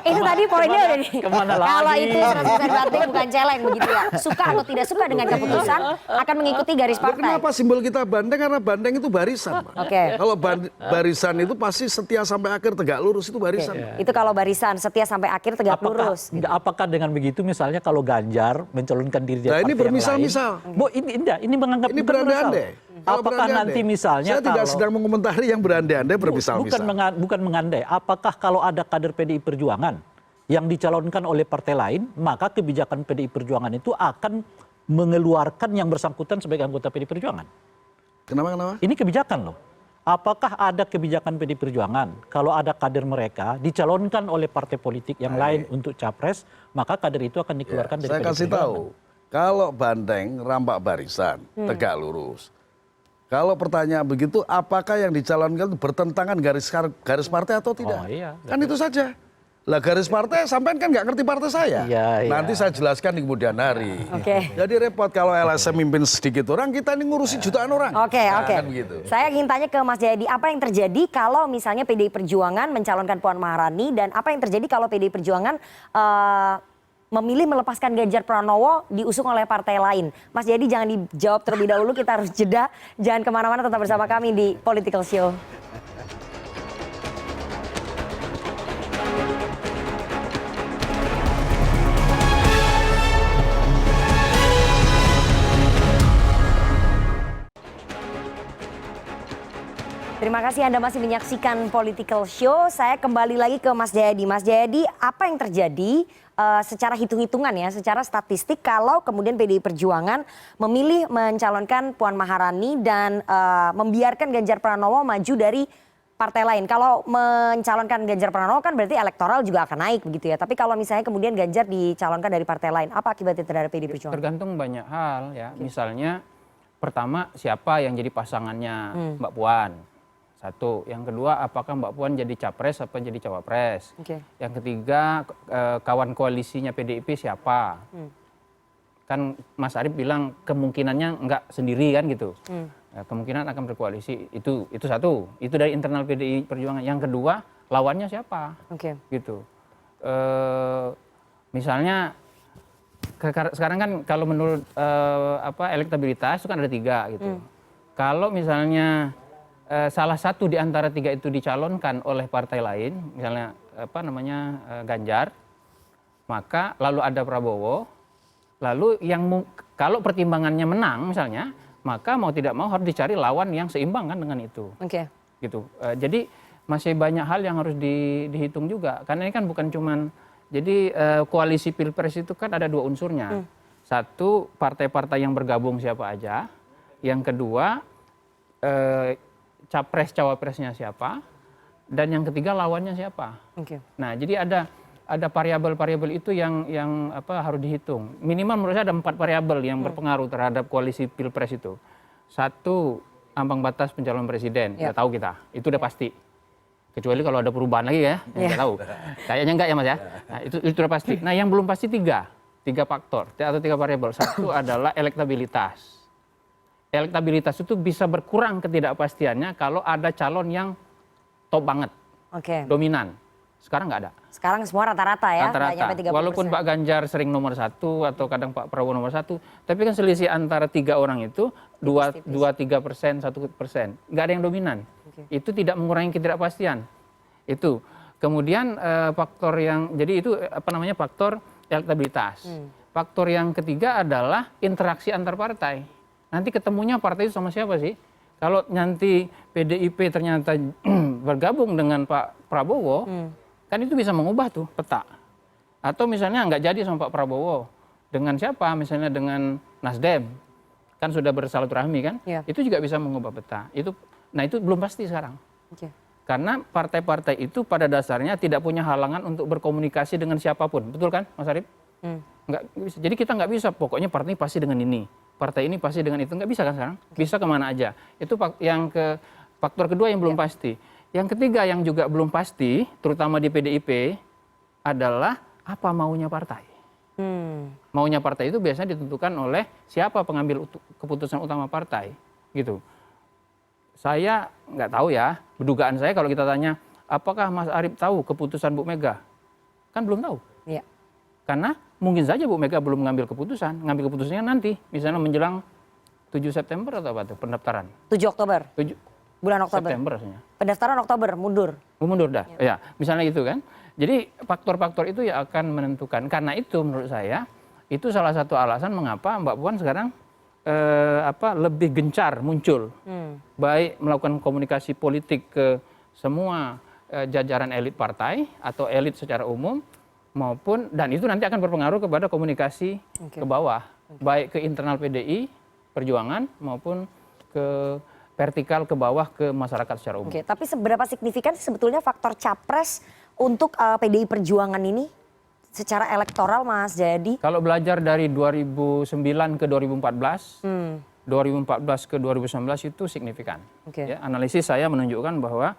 itu tadi poinnya udah nih. Kalau itu 100% bandeng bukan celeng begitu ya. Suka atau tidak suka dengan keputusan akan mengikuti garis partai. Kenapa simbol kita bandeng? Karena bandeng itu barisan. Kalau barisan itu pasti setia sampai akhir tegak lurus, itu barisan. Itu kalau barisan setia sampai akhir tegak lurus. Apakah dengan begitu misalnya kalau Ganjar mencalonkan diri dari partai ini bermisal-misal. Ini menganggap ini berandai-andai. Apakah nanti misalnya saya tidak sedang mengomentari yang berandai-andai bermisal-misal. Bukan mengandai. Apakah kalau ada kader PDI Perjuangan yang dicalonkan oleh partai lain, maka kebijakan PDI Perjuangan itu akan mengeluarkan yang bersangkutan sebagai anggota PDI Perjuangan? Kenapa? Ini kebijakan loh. Apakah ada kebijakan PDI Perjuangan kalau ada kader mereka dicalonkan oleh partai politik yang lain untuk capres, maka kader itu akan dikeluarkan dari PDI Perjuangan? Saya kasih tahu, kalau bandeng rampak barisan, tegak lurus. Kalau pertanyaan begitu, apakah yang dicalonkan itu bertentangan garis partai atau tidak? Kan itu saja. Lah garis partai, sampean kan nggak ngerti partai saya. Nanti saya jelaskan di kemudian hari. Jadi repot kalau LSM mimpin sedikit orang, kita ini ngurusi jutaan orang. Kan begitu. Saya ingin tanya ke Mas Jayadi, apa yang terjadi kalau misalnya PDI Perjuangan mencalonkan Puan Maharani, dan apa yang terjadi kalau PDI Perjuangan memilih melepaskan Ganjar Pranowo diusung oleh partai lain? Mas Jayadi jangan dijawab terlebih dahulu, kita harus jeda. Jangan kemana-mana, tetap bersama kami di Political Show. Terima kasih Anda masih menyaksikan Political Show. Saya kembali lagi ke Mas Jayadi. Mas Jayadi, apa yang terjadi secara hitung-hitungan ya, secara statistik kalau kemudian PDI Perjuangan memilih mencalonkan Puan Maharani dan membiarkan Ganjar Pranowo maju dari partai lain? Kalau mencalonkan Ganjar Pranowo kan berarti elektoral juga akan naik begitu ya. Tapi kalau misalnya kemudian Ganjar dicalonkan dari partai lain, apa akibatnya terhadap PDI Perjuangan? Tergantung banyak hal ya. Misalnya pertama, siapa yang jadi pasangannya Mbak Puan? Satu. Yang kedua, apakah Mbak Puan jadi capres apa jadi cawapres? Yang ketiga, kawan koalisinya PDIP siapa? Kan Mas Arief bilang kemungkinannya enggak sendiri kan gitu. Kemungkinan akan berkoalisi. Itu satu. Itu dari internal PDI Perjuangan. Yang kedua, lawannya siapa? Gitu. Misalnya sekarang kan kalau menurut elektabilitas itu kan ada 3 gitu. Kalau misalnya salah satu di antara 3 itu dicalonkan oleh partai lain, misalnya Ganjar, maka lalu ada Prabowo, lalu kalau pertimbangannya menang misalnya, maka mau tidak mau harus dicari lawan yang seimbang kan dengan itu. Gitu. Jadi masih banyak hal yang harus dihitung juga, karena ini kan bukan cuman jadi koalisi Pilpres itu kan ada 2 unsurnya. Satu, partai-partai yang bergabung siapa aja. Yang kedua, capres cawapresnya siapa, dan yang ketiga lawannya siapa. Nah, jadi ada variabel-variabel itu yang harus dihitung. Minimal menurut saya ada 4 variabel yang berpengaruh terhadap koalisi Pilpres itu. 1, ambang batas pencalonan presiden, udah tahu kita, itu udah pasti. Kecuali kalau ada perubahan lagi ya, nggak tahu. Kayaknya enggak ya Mas ya. Nah, itu udah pasti. Nah, yang belum pasti 3 faktor atau 3 variabel. 1 adalah elektabilitas. Elektabilitas itu bisa berkurang ketidakpastiannya kalau ada calon yang top banget, dominan. Sekarang nggak ada. Sekarang semua rata-rata ya. Rata-rata. Walaupun Pak Ganjar sering nomor 1 atau kadang Pak Prabowo nomor 1, tapi kan selisih antara 3 orang itu 2-3%, 1%. Nggak ada yang dominan. Itu tidak mengurangi ketidakpastian. Itu. Kemudian faktor yang, jadi itu faktor elektabilitas. Faktor yang ketiga adalah interaksi antar partai. Nanti ketemunya partai itu sama siapa sih? Kalau nanti PDIP ternyata bergabung dengan Pak Prabowo, kan itu bisa mengubah tuh peta. Atau misalnya nggak jadi sama Pak Prabowo, dengan siapa? Misalnya dengan Nasdem, kan sudah bersilaturahmi kan? Itu juga bisa mengubah peta. Nah itu belum pasti sekarang. Karena partai-partai itu pada dasarnya tidak punya halangan untuk berkomunikasi dengan siapapun, betul kan, Mas Arief? Nggak bisa. Jadi kita nggak bisa, pokoknya partai ini pasti dengan ini, partai ini pasti dengan itu, nggak bisa kan sekarang? Bisa kemana aja. Itu faktor kedua yang belum pasti. Yang ketiga yang juga belum pasti, terutama di PDIP, adalah apa maunya partai. Maunya partai itu biasanya ditentukan oleh siapa pengambil keputusan utama partai, gitu. Saya nggak tahu ya, dugaan saya kalau kita tanya, apakah Mas Arief tahu keputusan Bu Mega? Kan belum tahu. Karena mungkin saja Bu Mega belum mengambil keputusan, ngambil keputusannya nanti, misalnya menjelang 7 September atau apa tuh pendaftaran? 7 Oktober. Bulan Oktober. September rasanya. Pendaftaran Oktober, mundur. Mundur dah. Ya, misalnya itu kan. Jadi faktor-faktor itu ya akan menentukan. Karena itu menurut saya, itu salah satu alasan mengapa Mbak Puan sekarang lebih gencar muncul. Baik melakukan komunikasi politik ke semua jajaran elit partai atau elit secara umum, maupun, dan itu nanti akan berpengaruh kepada komunikasi ke bawah. Baik ke internal PDI Perjuangan maupun ke vertikal ke bawah ke masyarakat secara umum. Tapi seberapa signifikan sebetulnya faktor capres untuk PDI Perjuangan ini secara elektoral, Mas Jayadi? Kalau belajar dari 2009 ke 2014, 2014 ke 2019 itu signifikan. Ya, analisis saya menunjukkan bahwa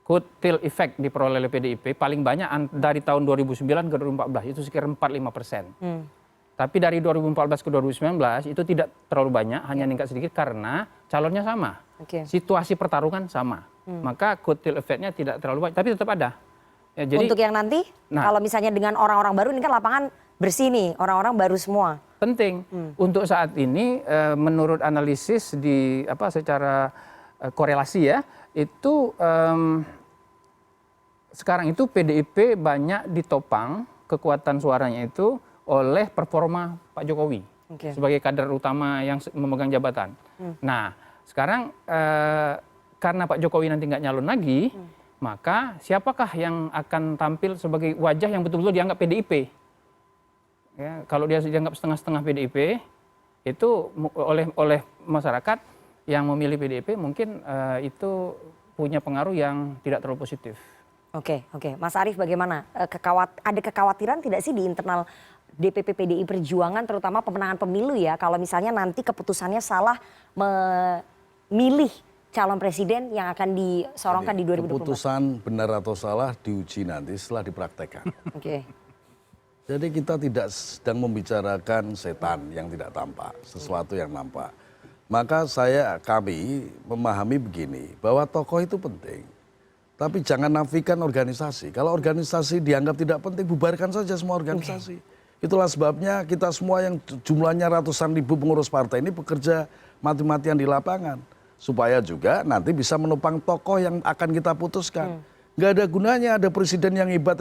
kutil efek diperoleh oleh PDIP paling banyak dari tahun 2009 ke 2014 itu sekitar 45%. Tapi dari 2014 ke 2019 itu tidak terlalu banyak, hanya meningkat sedikit karena calonnya sama. Situasi pertarungan sama. Maka kutil efeknya tidak terlalu banyak, tapi tetap ada. Ya, jadi, untuk yang nanti, kalau misalnya dengan orang-orang baru, ini kan lapangan bersih nih, orang-orang baru semua. Penting. Untuk saat ini, menurut analisis secara korelasi ya, itu sekarang itu PDIP banyak ditopang kekuatan suaranya itu oleh performa Pak Jokowi sebagai kader utama yang memegang jabatan. Nah, sekarang karena Pak Jokowi nanti nggak nyalon lagi, maka siapakah yang akan tampil sebagai wajah yang betul-betul dianggap PDIP? Ya, kalau dia dianggap setengah-setengah PDIP, itu oleh masyarakat yang memilih PDIP mungkin itu punya pengaruh yang tidak terlalu positif. Oke. Mas Arief bagaimana? Ada kekhawatiran tidak sih di internal DPP PDI Perjuangan, terutama pemenangan pemilu ya, kalau misalnya nanti keputusannya salah memilih calon presiden yang akan disorongkan di 2024? Keputusan benar atau salah diuji nanti setelah dipraktekkan. Jadi kita tidak sedang membicarakan setan yang tidak tampak, sesuatu yang nampak. Maka kami memahami begini, bahwa tokoh itu penting. Tapi jangan nafikan organisasi. Kalau organisasi dianggap tidak penting, bubarkan saja semua organisasi. Itulah sebabnya kita semua yang jumlahnya ratusan ribu pengurus partai ini bekerja mati-matian di lapangan. Supaya juga nanti bisa menopang tokoh yang akan kita putuskan. Nggak ada gunanya ada presiden yang hebat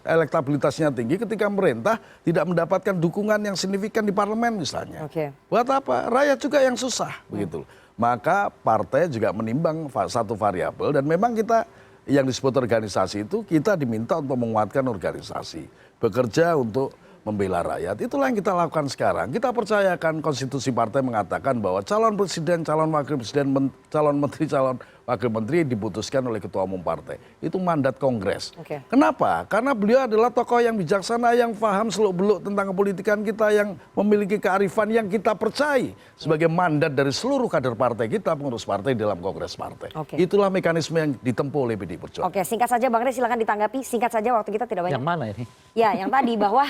elektabilitasnya tinggi ketika pemerintah tidak mendapatkan dukungan yang signifikan di parlemen misalnya. Buat apa? Rakyat juga yang susah. Begitu. Maka partai juga menimbang satu variabel dan memang kita yang disebut organisasi itu kita diminta untuk menguatkan organisasi. Bekerja untuk membela rakyat. Itulah yang kita lakukan sekarang. Kita percayakan konstitusi partai mengatakan bahwa calon presiden, calon wakil presiden, calon menteri, calon wakil menteri diputuskan oleh ketua umum partai. Itu mandat Kongres. Oke. Kenapa? Karena beliau adalah tokoh yang bijaksana, yang paham seluk-beluk tentang kepolitikan kita, yang memiliki kearifan yang kita percaya sebagai mandat dari seluruh kader partai kita, pengurus partai dalam Kongres partai. Oke. Itulah mekanisme yang ditempuh oleh PDI Perjuangan. Oke, singkat saja Bang Rey, silakan ditanggapi. Singkat saja, waktu kita tidak banyak. Yang mana ini? Ya, yang tadi bahwa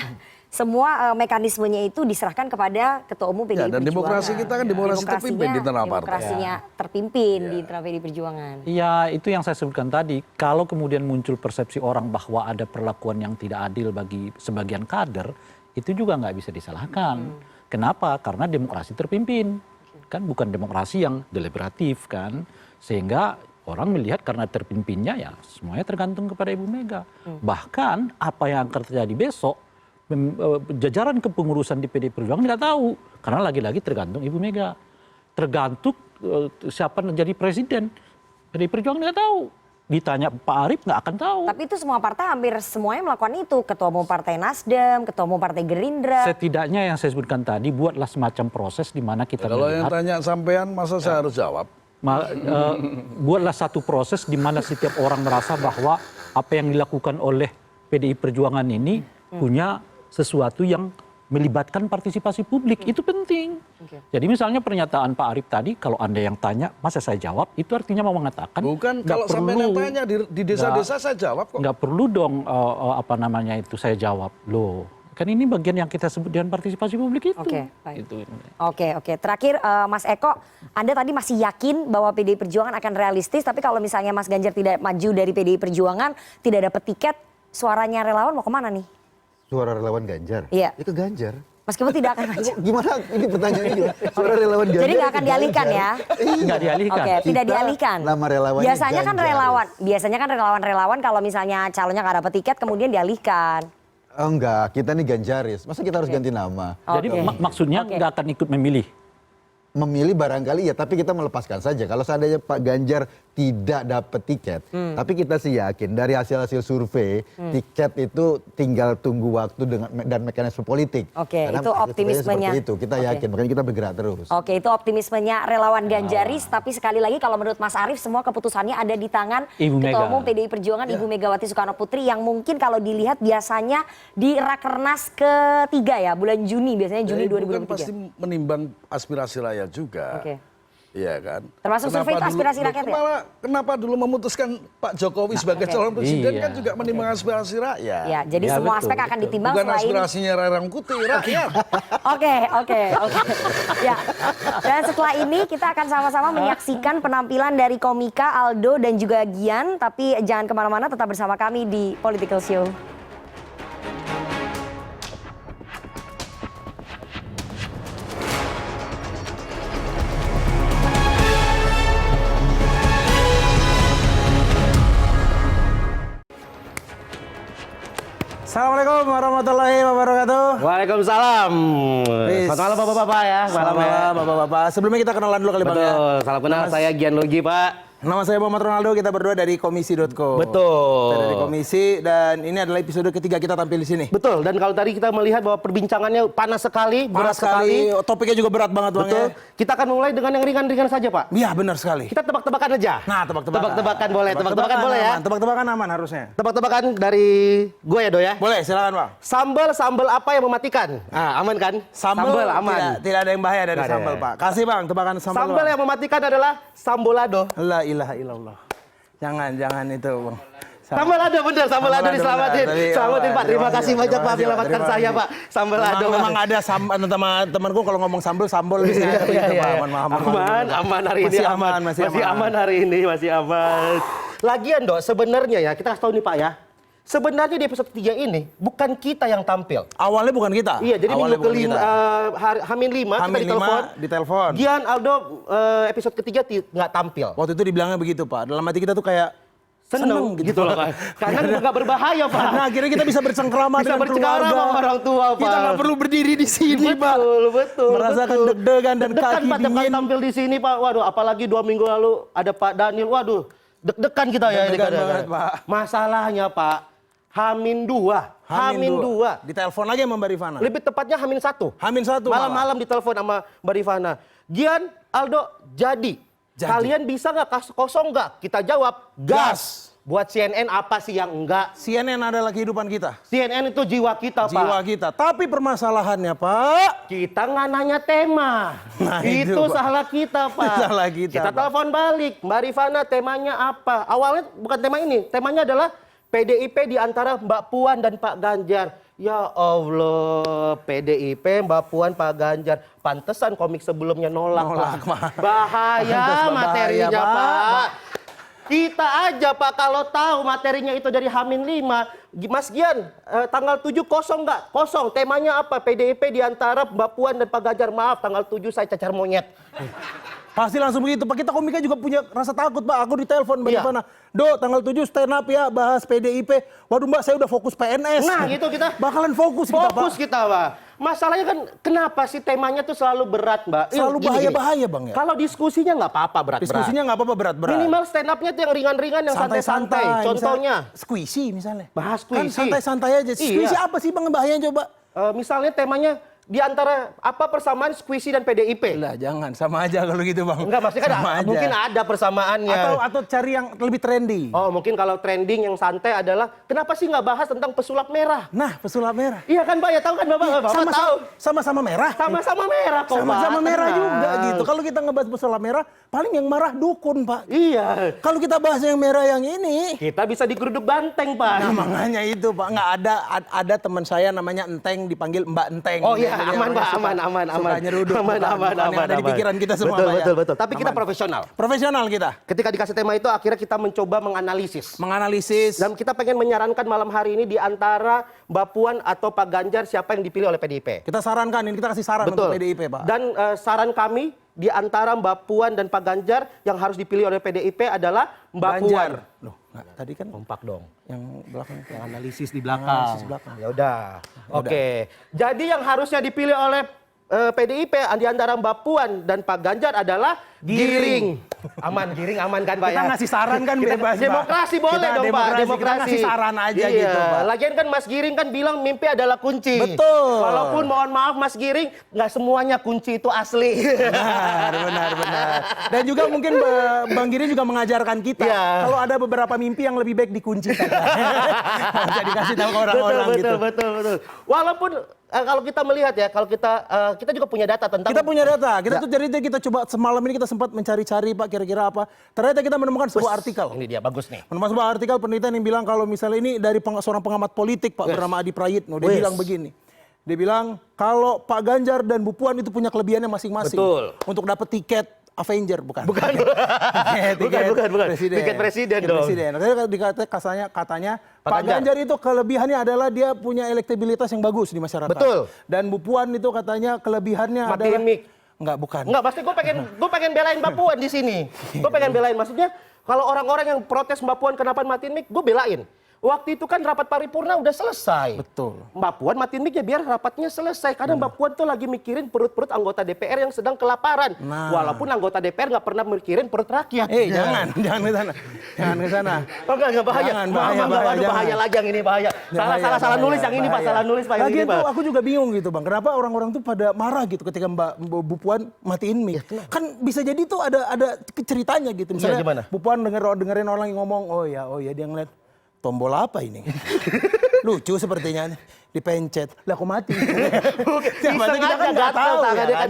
semua mekanismenya itu diserahkan kepada Ketua Umum PDI Ya, dan Perjuangan. demokrasi kita kan demokrasi terpimpin di internal partai. Demokrasinya terpimpin di internal PDI Perjuangan. Ya itu yang saya sebutkan tadi. Kalau kemudian muncul persepsi orang bahwa ada perlakuan yang tidak adil bagi sebagian kader, itu juga nggak bisa disalahkan. Kenapa? Karena demokrasi terpimpin. Kan bukan demokrasi yang deliberatif kan. Sehingga orang melihat karena terpimpinnya ya semuanya tergantung kepada Ibu Mega. Bahkan apa yang akan terjadi besok, jajaran kepengurusan di PDI Perjuangan nggak tahu. Karena lagi-lagi tergantung Ibu Mega. Tergantung siapa menjadi presiden. PDI Perjuangan nggak tahu. Ditanya Pak Arief nggak akan tahu. Tapi itu semua partai hampir semuanya melakukan itu. Ketua Umum Partai Nasdem, Ketua Umum Partai Gerindra. Setidaknya yang saya sebutkan tadi, buatlah semacam proses di mana kita Kalau yang melihat. tanya sampean, masa saya harus jawab? Buatlah satu proses di mana setiap orang merasa bahwa apa yang dilakukan oleh PDI Perjuangan ini punya sesuatu yang melibatkan partisipasi publik. Itu penting. Jadi misalnya pernyataan Pak Arief tadi, kalau Anda yang tanya, masa saya jawab, itu artinya mau mengatakan Bukan, nggak kalau sampean yang tanya di desa-desa saya jawab kok. nggak perlu dong saya jawab. Loh, kan ini bagian yang kita sebut dengan partisipasi publik itu. Oke, baik. Itu. Oke. Terakhir Mas Eko, Anda tadi masih yakin bahwa PDI Perjuangan akan realistis, tapi kalau misalnya Mas Ganjar tidak maju dari PDI Perjuangan, tidak dapat tiket, suaranya relawan mau kemana nih? Suara relawan Ganjar? Iya. Ya ke Ganjar. Meskipun tidak akan maju. Gimana ini pertanyaannya gimana? Suara relawan Ganjar. Jadi nggak akan dialihkan ya? Nggak dialihkan. Oke, tidak dialihkan. Nama relawannya Biasanya kan Ganjaris. relawan kalau misalnya calonnya nggak dapat tiket kemudian dialihkan. Oh enggak, kita nih Ganjaris. Masa kita harus ganti nama? Jadi maksudnya nggak akan ikut memilih? Memilih barangkali ya, tapi kita melepaskan saja. Kalau seandainya Pak Ganjar tidak dapat tiket, tapi kita sih yakin dari hasil-hasil survei, tiket itu tinggal tunggu waktu dan mekanisme politik. Oke, Karena itu optimismenya. seperti itu, kita yakin, makanya kita bergerak terus. Oke, itu optimismenya relawan Ganjaris. Tapi sekali lagi kalau menurut Mas Arief, semua keputusannya ada di tangan Ibu Ketua Mega. Umum PDI Perjuangan Ibu Megawati Soekarno Putri, yang mungkin kalau dilihat biasanya di Rakernas ketiga ya, bulan Juni, biasanya Juni Ibu kan 2023. pasti menimbang aspirasi rakyat juga. Oke. Iya kan. Termasuk survei itu aspirasi rakyat ya? Kenapa dulu memutuskan Pak Jokowi sebagai calon presiden Iya. kan juga menimbang aspirasi rakyat. Ya, jadi Ya, semua betul, aspek akan ditimbang Bukan selain. aspirasinya Rarang Kuti, rakyat. Oke. Ya. Dan setelah ini kita akan sama-sama menyaksikan penampilan dari komika Aldo dan juga Gian. Tapi jangan kemana-mana, tetap bersama kami di Political Show. Assalamualaikum warahmatullahi wabarakatuh. Waalaikumsalam. Wis. Selamat malam Bapak-Bapak ya. Selamat malam Bapak-Bapak. Sebelumnya kita kenalan dulu kali Bang ya. Betul. Salam kenal, saya Gian Logi Pak. Nama saya Muhammad Ronaldo, kita berdua dari komisi.co. Betul. Kita dari komisi dan ini adalah episode ketiga kita tampil di sini. Betul. Dan kalau tadi kita melihat bahwa perbincangannya panas sekali, berat sekali. Topiknya juga berat banget Bang. Betul. Kita akan mulai dengan yang ringan-ringan saja Pak. Iya benar sekali. Kita tebak-tebakan aja. Nah tebak-tebakan. Tebak-tebakan boleh. Tebak-tebakan boleh ya. aman. Tebak-tebakan aman harusnya. Tebak-tebakan dari gue ya Do ya. Boleh silakan Bang. Sambal apa yang mematikan? Ah, aman kan? Sambal aman. Tidak ada yang bahaya dari Nggak ada. sambal Pak. Kasih Bang tebakan sambal. Sambal Bang. yang mematikan adalah sambolado. La ilaha illallah. Jangan itu Bang. Sambal ada bener, sambal ada diselamatin. Selamatin Pak, terima kasih banyak Pak menyelamatkan saya Pak. Sambal ada. Memang ada temanku kalau ngomong sambal bisa. Aman hari ini aman. Masih aman hari ini, masih aman. Lagian Dok, sebenarnya ya kita kasih tahu nih Pak ya. Sebenarnya di episode 3 ini bukan kita yang tampil. Awalnya bukan kita. Iya, jadi minggu kelima, Hamin 5 kita ditelepon. Gian Aldo episode ketiga nggak tampil. Waktu itu dibilangnya begitu Pak. Dalam hati kita tuh kayak seneng gitu loh Pak. Karena nggak berbahaya Pak. Karena akhirnya kita bisa bercengkrama dengan keluarga. sama orang tua Pak. Kita nggak perlu berdiri di sini Pak. Betul. Merasakan deg-degan dan kaki Pak, dingin. tampil di sini Pak. Waduh, apalagi 2 minggu lalu ada Pak Daniel. Waduh, deg-degan kita ya. Deg-degan banget Pak. Masalahnya Pak, Hamin 2. Ditelepon lagi sama Mbak Rifana. Lebih tepatnya Hamin 1. Hamin 1 Malam-malam ditelepon sama Mbak Rifana. Gian, Aldo jadi Kalian bisa nggak kosong nggak? Kita jawab gas. Buat CNN apa sih yang enggak? CNN adalah kehidupan kita. CNN itu jiwa kita, Pak. Jiwa kita. Tapi permasalahannya, Pak, kita nggak nanya tema. Nah, itu Pak. salah kita, Pak. Salah kita, Kita Pak. telepon balik. Mbak Rifana, temanya apa? Awalnya bukan tema ini. Temanya adalah PDIP di antara Mbak Puan dan Pak Ganjar. Ya Allah, PDIP, Mbak Puan, Pak Ganjar. Pantesan komik sebelumnya nolak, Pak. Bahaya materinya, Pak. Kita aja Pak kalau tahu materinya itu dari H-5. Mas Gian, tanggal 7 kosong nggak? Kosong. Temanya apa? PDIP di antara Mbak Puan dan Pak Ganjar. Maaf, tanggal 7 saya cacar monyet. Pasti langsung begitu. Pak, kita komika juga punya rasa takut, Pak. Aku ditelepon Mbak Rifana. Do, tanggal 7 stand up ya, bahas PDIP. Waduh Mbak, saya udah fokus PNS. Nah gitu kita. Bakalan fokus kita, Pak. Fokus kita, Pak. Masalahnya kan kenapa sih temanya tuh selalu berat, Mbak? Selalu bahaya-bahaya, Bang ya. Kalau diskusinya nggak apa-apa berat-berat. Diskusinya nggak apa-apa berat-berat. Minimal stand up-nya tuh yang ringan-ringan, yang santai-santai. Contohnya. Squishy misalnya. Bahas squishy. Kan santai-santai aja. Squishy apa sih Bang bahayanya coba? Misalnya temanya di antara apa persamaan Squishy dan PDIP? Lah jangan, sama aja kalau gitu Bang. Enggak, maksudnya kan mungkin ada persamaannya. Atau cari yang lebih trendy. Oh, mungkin kalau trending yang santai adalah kenapa sih nggak bahas tentang pesulap merah? Nah, pesulap merah. Iya kan Pak, ya tahu kan Bapak? Bapak tahu. Sama-sama merah. Sama-sama merah kok, Pak. Sama-sama merah Tenang. juga gitu. Kalau kita ngebahas pesulap merah, paling yang marah dukun, Pak. Iya. Kalau kita bahas yang merah yang ini, kita bisa digeruduk banteng, Pak. Nah, makanya itu, Pak. Nggak ada teman saya namanya Enteng dipanggil Mbak Enteng. Oh iya, Jadi aman, Pak. suka- Aman. suka nyeruduk. Aman. Yang ada di pikiran kita semua, Pak. ya. Betul. Tapi kita profesional. Profesional kita. Ketika dikasih tema itu, akhirnya kita mencoba menganalisis. Dan kita pengen menyarankan malam hari ini di antara Mbak Puan atau Pak Ganjar siapa yang dipilih oleh PDIP. Kita sarankan, ini kita kasih saran untuk PDIP, Pak. Dan saran kami di antara Mbak Puan dan Pak Ganjar yang harus dipilih oleh PDIP adalah Mbak Puan. Loh, tadi kan kompak dong. Yang belakang, yang analisis di belakang. Ya udah. Udah. Oke. Jadi yang harusnya dipilih oleh PDIP di antara Mbak Puan dan Pak Ganjar adalah Giring. Giring aman kan Pak Kita ya? ngasih saran kan bebas, Pak. Demokrasi boleh Kita dong Pak, demokrasi. demokrasi. Kita ngasih saran aja gitu, Pak. Lagian kan Mas Giring kan bilang mimpi adalah kunci. Betul. Walaupun mohon maaf Mas Giring, nggak semuanya kunci itu asli. Benar. Dan juga mungkin Bang Giring juga mengajarkan kita kalau ada beberapa mimpi yang lebih baik dikunci saja. Bisa dikasih tahu ke orang-orang gitu. Betul. Walaupun kalau kita melihat ya, kalau kita juga punya data tentang Kita punya data. Kita coba semalam ini kita sempat mencari-cari Pak kira-kira apa. Ternyata kita menemukan sebuah artikel. Ini dia bagus nih. Menemukan sebuah artikel penelitian yang bilang kalau misalnya ini dari seorang pengamat politik Pak bernama Adi Prayitno. Dia bilang begini. Dia bilang kalau Pak Ganjar dan Bu Puan itu punya kelebihannya masing-masing. Betul. Untuk dapat tiket Avenger bukan. Bukan. Presiden. Tiket presiden dong. Presiden. Katanya Pak Ganjar. Ganjar itu kelebihannya adalah dia punya elektabilitas yang bagus di masyarakat. Betul. Dan Bu Puan itu katanya kelebihannya Matiin adalah mic. Enggak, bukan. Enggak, pasti gue pengen belain Mbak Puan di sini. Gue pengen belain, maksudnya kalau orang-orang yang protes Mbak Puan kenapa matiin mic, gue belain. Waktu itu kan rapat paripurna udah selesai. Betul. Mbak Puan matiin mic ya biar rapatnya selesai. Karena Mbak Puan tuh lagi mikirin perut-perut anggota DPR yang sedang kelaparan. Nah. Walaupun anggota DPR nggak pernah mikirin perut rakyat. Jangan ke sana. Jangan ke sana. Oh enggak bahaya. Bahaya lagi yang ini bahaya. Salah nulis yang ini Pak, salah nulis Pak. Lagi itu aku juga bingung gitu Bang. Kenapa orang-orang tuh pada marah gitu ketika Mbak Bu Puan matiin mic? Kan bisa jadi tuh ada ceritanya gitu. Misalnya gimana? Bu Puan dengerin orang yang ngomong, oh ya dia ngeliat tombol apa ini? Lucu sepertinya. Dipencet. Lah aku mati. Kita kan nggak tahu.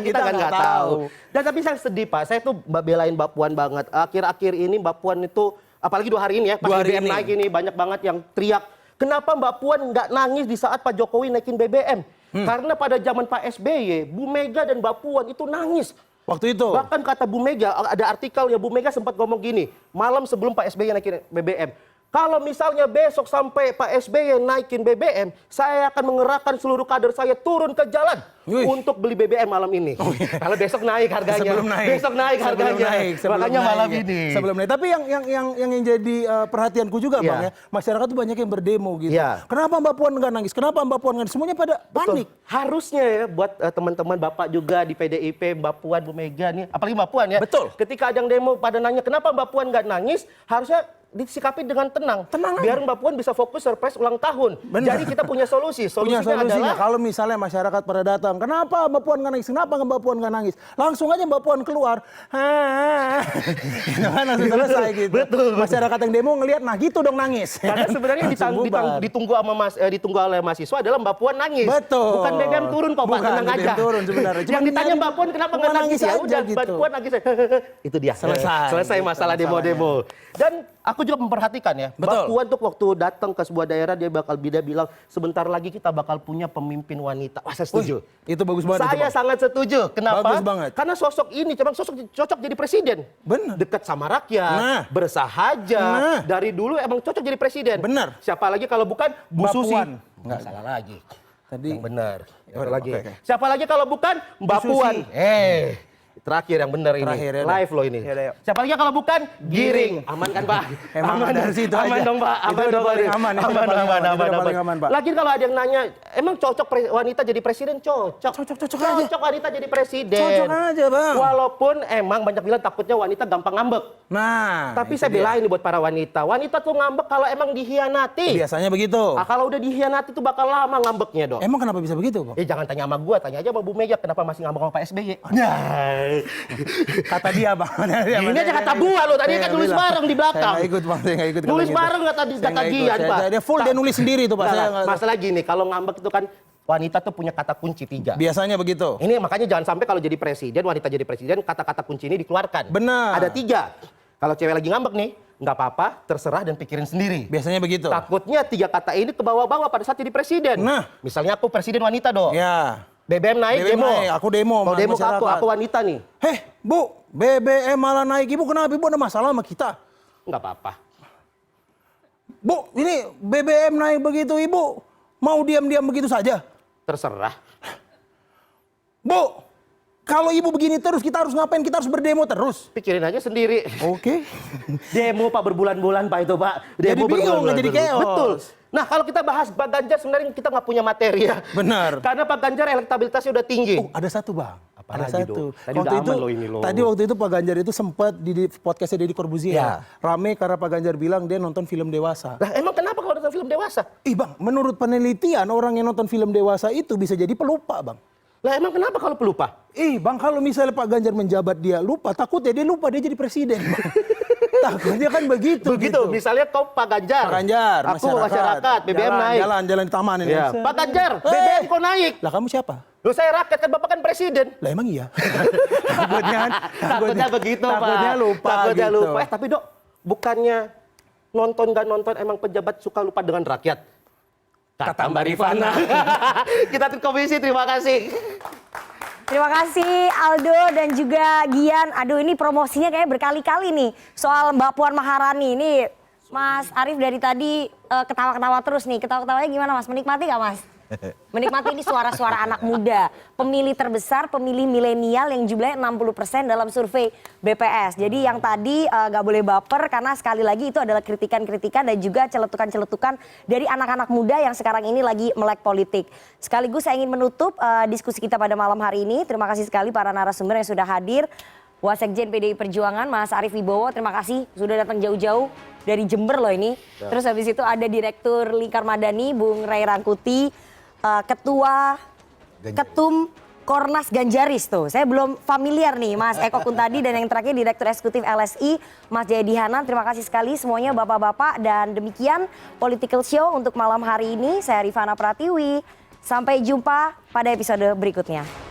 Kita kan nggak tahu. Dan tapi saya sedih Pak. Saya tuh belain Mbak Puan banget. Akhir-akhir ini Mbak Puan itu, apalagi 2 hari ini ya, pas BBM naik ini banyak banget yang teriak. Kenapa Mbak Puan nggak nangis di saat Pak Jokowi naikin BBM? Karena pada zaman Pak SBY, Bu Mega dan Mbak Puan itu nangis. Waktu itu. Bahkan kata Bu Mega, ada artikel ya Bu Mega sempat ngomong gini, malam sebelum Pak SBY naikin BBM. Kalau misalnya besok sampai Pak SBY naikin BBM, saya akan mengerahkan seluruh kader saya turun ke jalan untuk beli BBM malam ini. Kalau besok naik harganya. Besok naik harganya. Makanya malam ini. Sebelum naik. Tapi yang jadi perhatianku juga Bang ya, masyarakat tuh banyak yang berdemo gitu. Kenapa Mbak Puan nggak nangis? Kenapa Mbak Puan nggak nangis? Semuanya pada panik. Harusnya ya buat teman-teman Bapak juga di PDIP, Mbak Puan, Bu Mega nih, apalagi Mbak Puan ya. Betul. Ketika ada yang demo pada nanya kenapa Mbak Puan nggak nangis, harusnya disikapi dengan tenang. Tenang Biar aja. Mbak Puan bisa fokus surprise ulang tahun. Benar. Jadi kita punya solusi. Punya Solusinya solusinya. adalah Kalau misalnya masyarakat pada datang, kenapa Mbak Puan nggak nangis? Kenapa Mbak Puan nggak nangis? Langsung aja Mbak Puan keluar. Itu kan langsung selesai gitu. Betul. Masyarakat yang demo ngelihat, nah gitu dong nangis. karena sebenarnya Langsung bubar. ditunggu oleh mahasiswa adalah Mbak Puan nangis. Betul. Bukan BBM turun kok Pak, Bukan, tenang BBM aja. turun sebenarnya. Yang Cuman ditanya nyari- Mbak Puan kenapa nggak Puan nangis ya? nangis Udah aja Mbak gitu. Puan nangis. Itu dia. Selesai. Masalah demo-demo. Dan aku juga memperhatikan ya, Mbak Betul. Puan tuh waktu datang ke sebuah daerah dia bilang sebentar lagi kita bakal punya pemimpin wanita. Wah, saya setuju. Itu bagus banget. itu, Saya Bang. sangat setuju. Kenapa? Bagus banget. Karena sosok ini memang cocok jadi presiden. Benar. Dekat sama rakyat, Nah. bersahaja. Nah. Dari dulu emang cocok jadi presiden. Benar. Siapa lagi kalau bukan Bu Mbak Susi? Puan. Nggak salah lagi. Tadi Yang benar. Siapa Oke, lagi? oke. Siapa lagi kalau bukan Mbak Bu Susi. Puan? Terakhir yang benar ini. Terakhir, ya udah. Live loh ini. Ya udah, yuk. Siapa lagi kalau bukan Giring? Aman kan, Pak? Emang aman dari situ aman aja. dong, Pak. Itu Aman udah dong, paling Pak. aman, itu Aman, udah paling aman, aman, itu aman, udah aman. paling aman, Pak. Lagi kalau ada yang nanya, emang cocok wanita jadi presiden? Cocok. Cocok aja. Cocok wanita jadi presiden. Cocok aja, Bang. Walaupun emang banyak bilang takutnya wanita gampang ngambek. Nah, Tapi itu saya dia. belain nih buat para wanita. Wanita tuh ngambek kalau emang dihianati. Biasanya begitu. Ah, kalau udah dihianati tuh bakal lama ngambeknya, Dok. Emang kenapa bisa begitu, Bang? Jangan tanya sama gua, tanya aja sama Bu Mega kenapa masih ngambek sama Pak SBY. Nah, Kata dia, Bang. ini aja kata gua lo tadi kan tulis bareng di belakang. Saya nggak ikut, Bang. Saya nggak ikut. kalau Nulis gitu. bareng kata Saya nggak ikut. Gian, Pak. Dia full dia nulis sendiri tuh, Pak. Nggak, Saya nggak. nggak- Masalah gini, kalau ngambek itu kan wanita tuh punya kata kunci 3. Biasanya begitu. Ini makanya jangan sampai kalau jadi presiden, wanita jadi presiden, kata-kata kunci ini dikeluarkan. Benar. Ada 3. Kalau cewek lagi ngambek nih, nggak apa-apa, terserah dan pikirin sendiri. Biasanya begitu. Takutnya 3 kata ini ke bawah-bawah pada saat jadi presiden. Nah. Misalnya aku presiden wanita, Dok. Ya. BBM naik, BBM demo. naik, aku demo Mau sama demo ke masyarakat. aku wanita nih. Heh, Bu, BBM malah naik. Ibu kenapa? Ibu ada masalah sama kita? Nggak apa-apa. Bu, ini BBM naik begitu, Ibu mau diam-diam begitu saja? Terserah. Bu, kalau Ibu begini terus, kita harus ngapain? Kita harus berdemo terus. Pikirin aja sendiri. Oke. Demo Pak berbulan-bulan Pak itu Pak. Jadi Demo bingung, berbulan-bulan. jadi chaos. Betul. Nah kalau kita bahas Pak Ganjar sebenarnya kita nggak punya materi ya. Benar. Karena Pak Ganjar elektabilitasnya udah tinggi. Oh, ada satu, Bang. Apalagi, Ada satu. Dok? Tadi udah aman loh ini loh. Tadi waktu itu Pak Ganjar itu sempat di podcastnya Deddy Corbuzier. Ya. Rame karena Pak Ganjar bilang dia nonton film dewasa. Lah emang kenapa kalau nonton film dewasa? Ih Bang, menurut penelitian orang yang nonton film dewasa itu bisa jadi pelupa, Bang. Lah emang kenapa kalau pelupa? Bang, kalau misalnya Pak Ganjar menjabat dia lupa, takutnya dia lupa dia jadi presiden, Bang. Takutnya kan begitu. Begitu, misalnya kau Pak Ganjar. Pak Ganjar, Aku masyarakat, BBM naik. Jalan di taman ini. Ya. Pak Ganjar, BBM kok naik? Lah kamu siapa? Loh saya rakyat kan Bapak kan presiden. Lah emang iya? Takutnya begitu Pak. Takutnya lupa Takutnya gitu. lupa. Tapi Dok, bukannya nonton gak nonton emang pejabat suka lupa dengan rakyat? Kata Mbak Rifana. Kita komisi, terima kasih. Terima kasih Aldo dan juga Gian. Aduh ini promosinya kayak berkali-kali nih soal Mbak Puan Maharani. Ini Mas Arief dari tadi ketawa-ketawa terus nih. Ketawa-ketawanya gimana Mas? Menikmati gak Mas? Menikmati ini suara-suara anak muda. Pemilih terbesar, pemilih milenial yang jumlahnya 60% dalam survei BPS. Jadi yang tadi gak boleh baper karena sekali lagi itu adalah kritikan-kritikan dan juga celetukan-celetukan dari anak-anak muda yang sekarang ini lagi melek politik. Sekaligus saya ingin menutup diskusi kita pada malam hari ini. Terima kasih sekali para narasumber yang sudah hadir. Wasekjen PDI Perjuangan Mas Arief Wibowo, terima kasih sudah datang jauh-jauh dari Jember loh ini. Terus habis itu ada Direktur Lingkar Madani Bung Ray Rangkuti. Ketua Ketum Kornas Ganjaris tuh. Saya belum familiar nih Mas Eko Kuntadi dan yang terakhir Direktur Eksekutif LSI Mas Jayadi Hanan. Terima kasih sekali semuanya Bapak-bapak dan demikian Political Show untuk malam hari ini. Saya Rifana Pratiwi. Sampai jumpa pada episode berikutnya.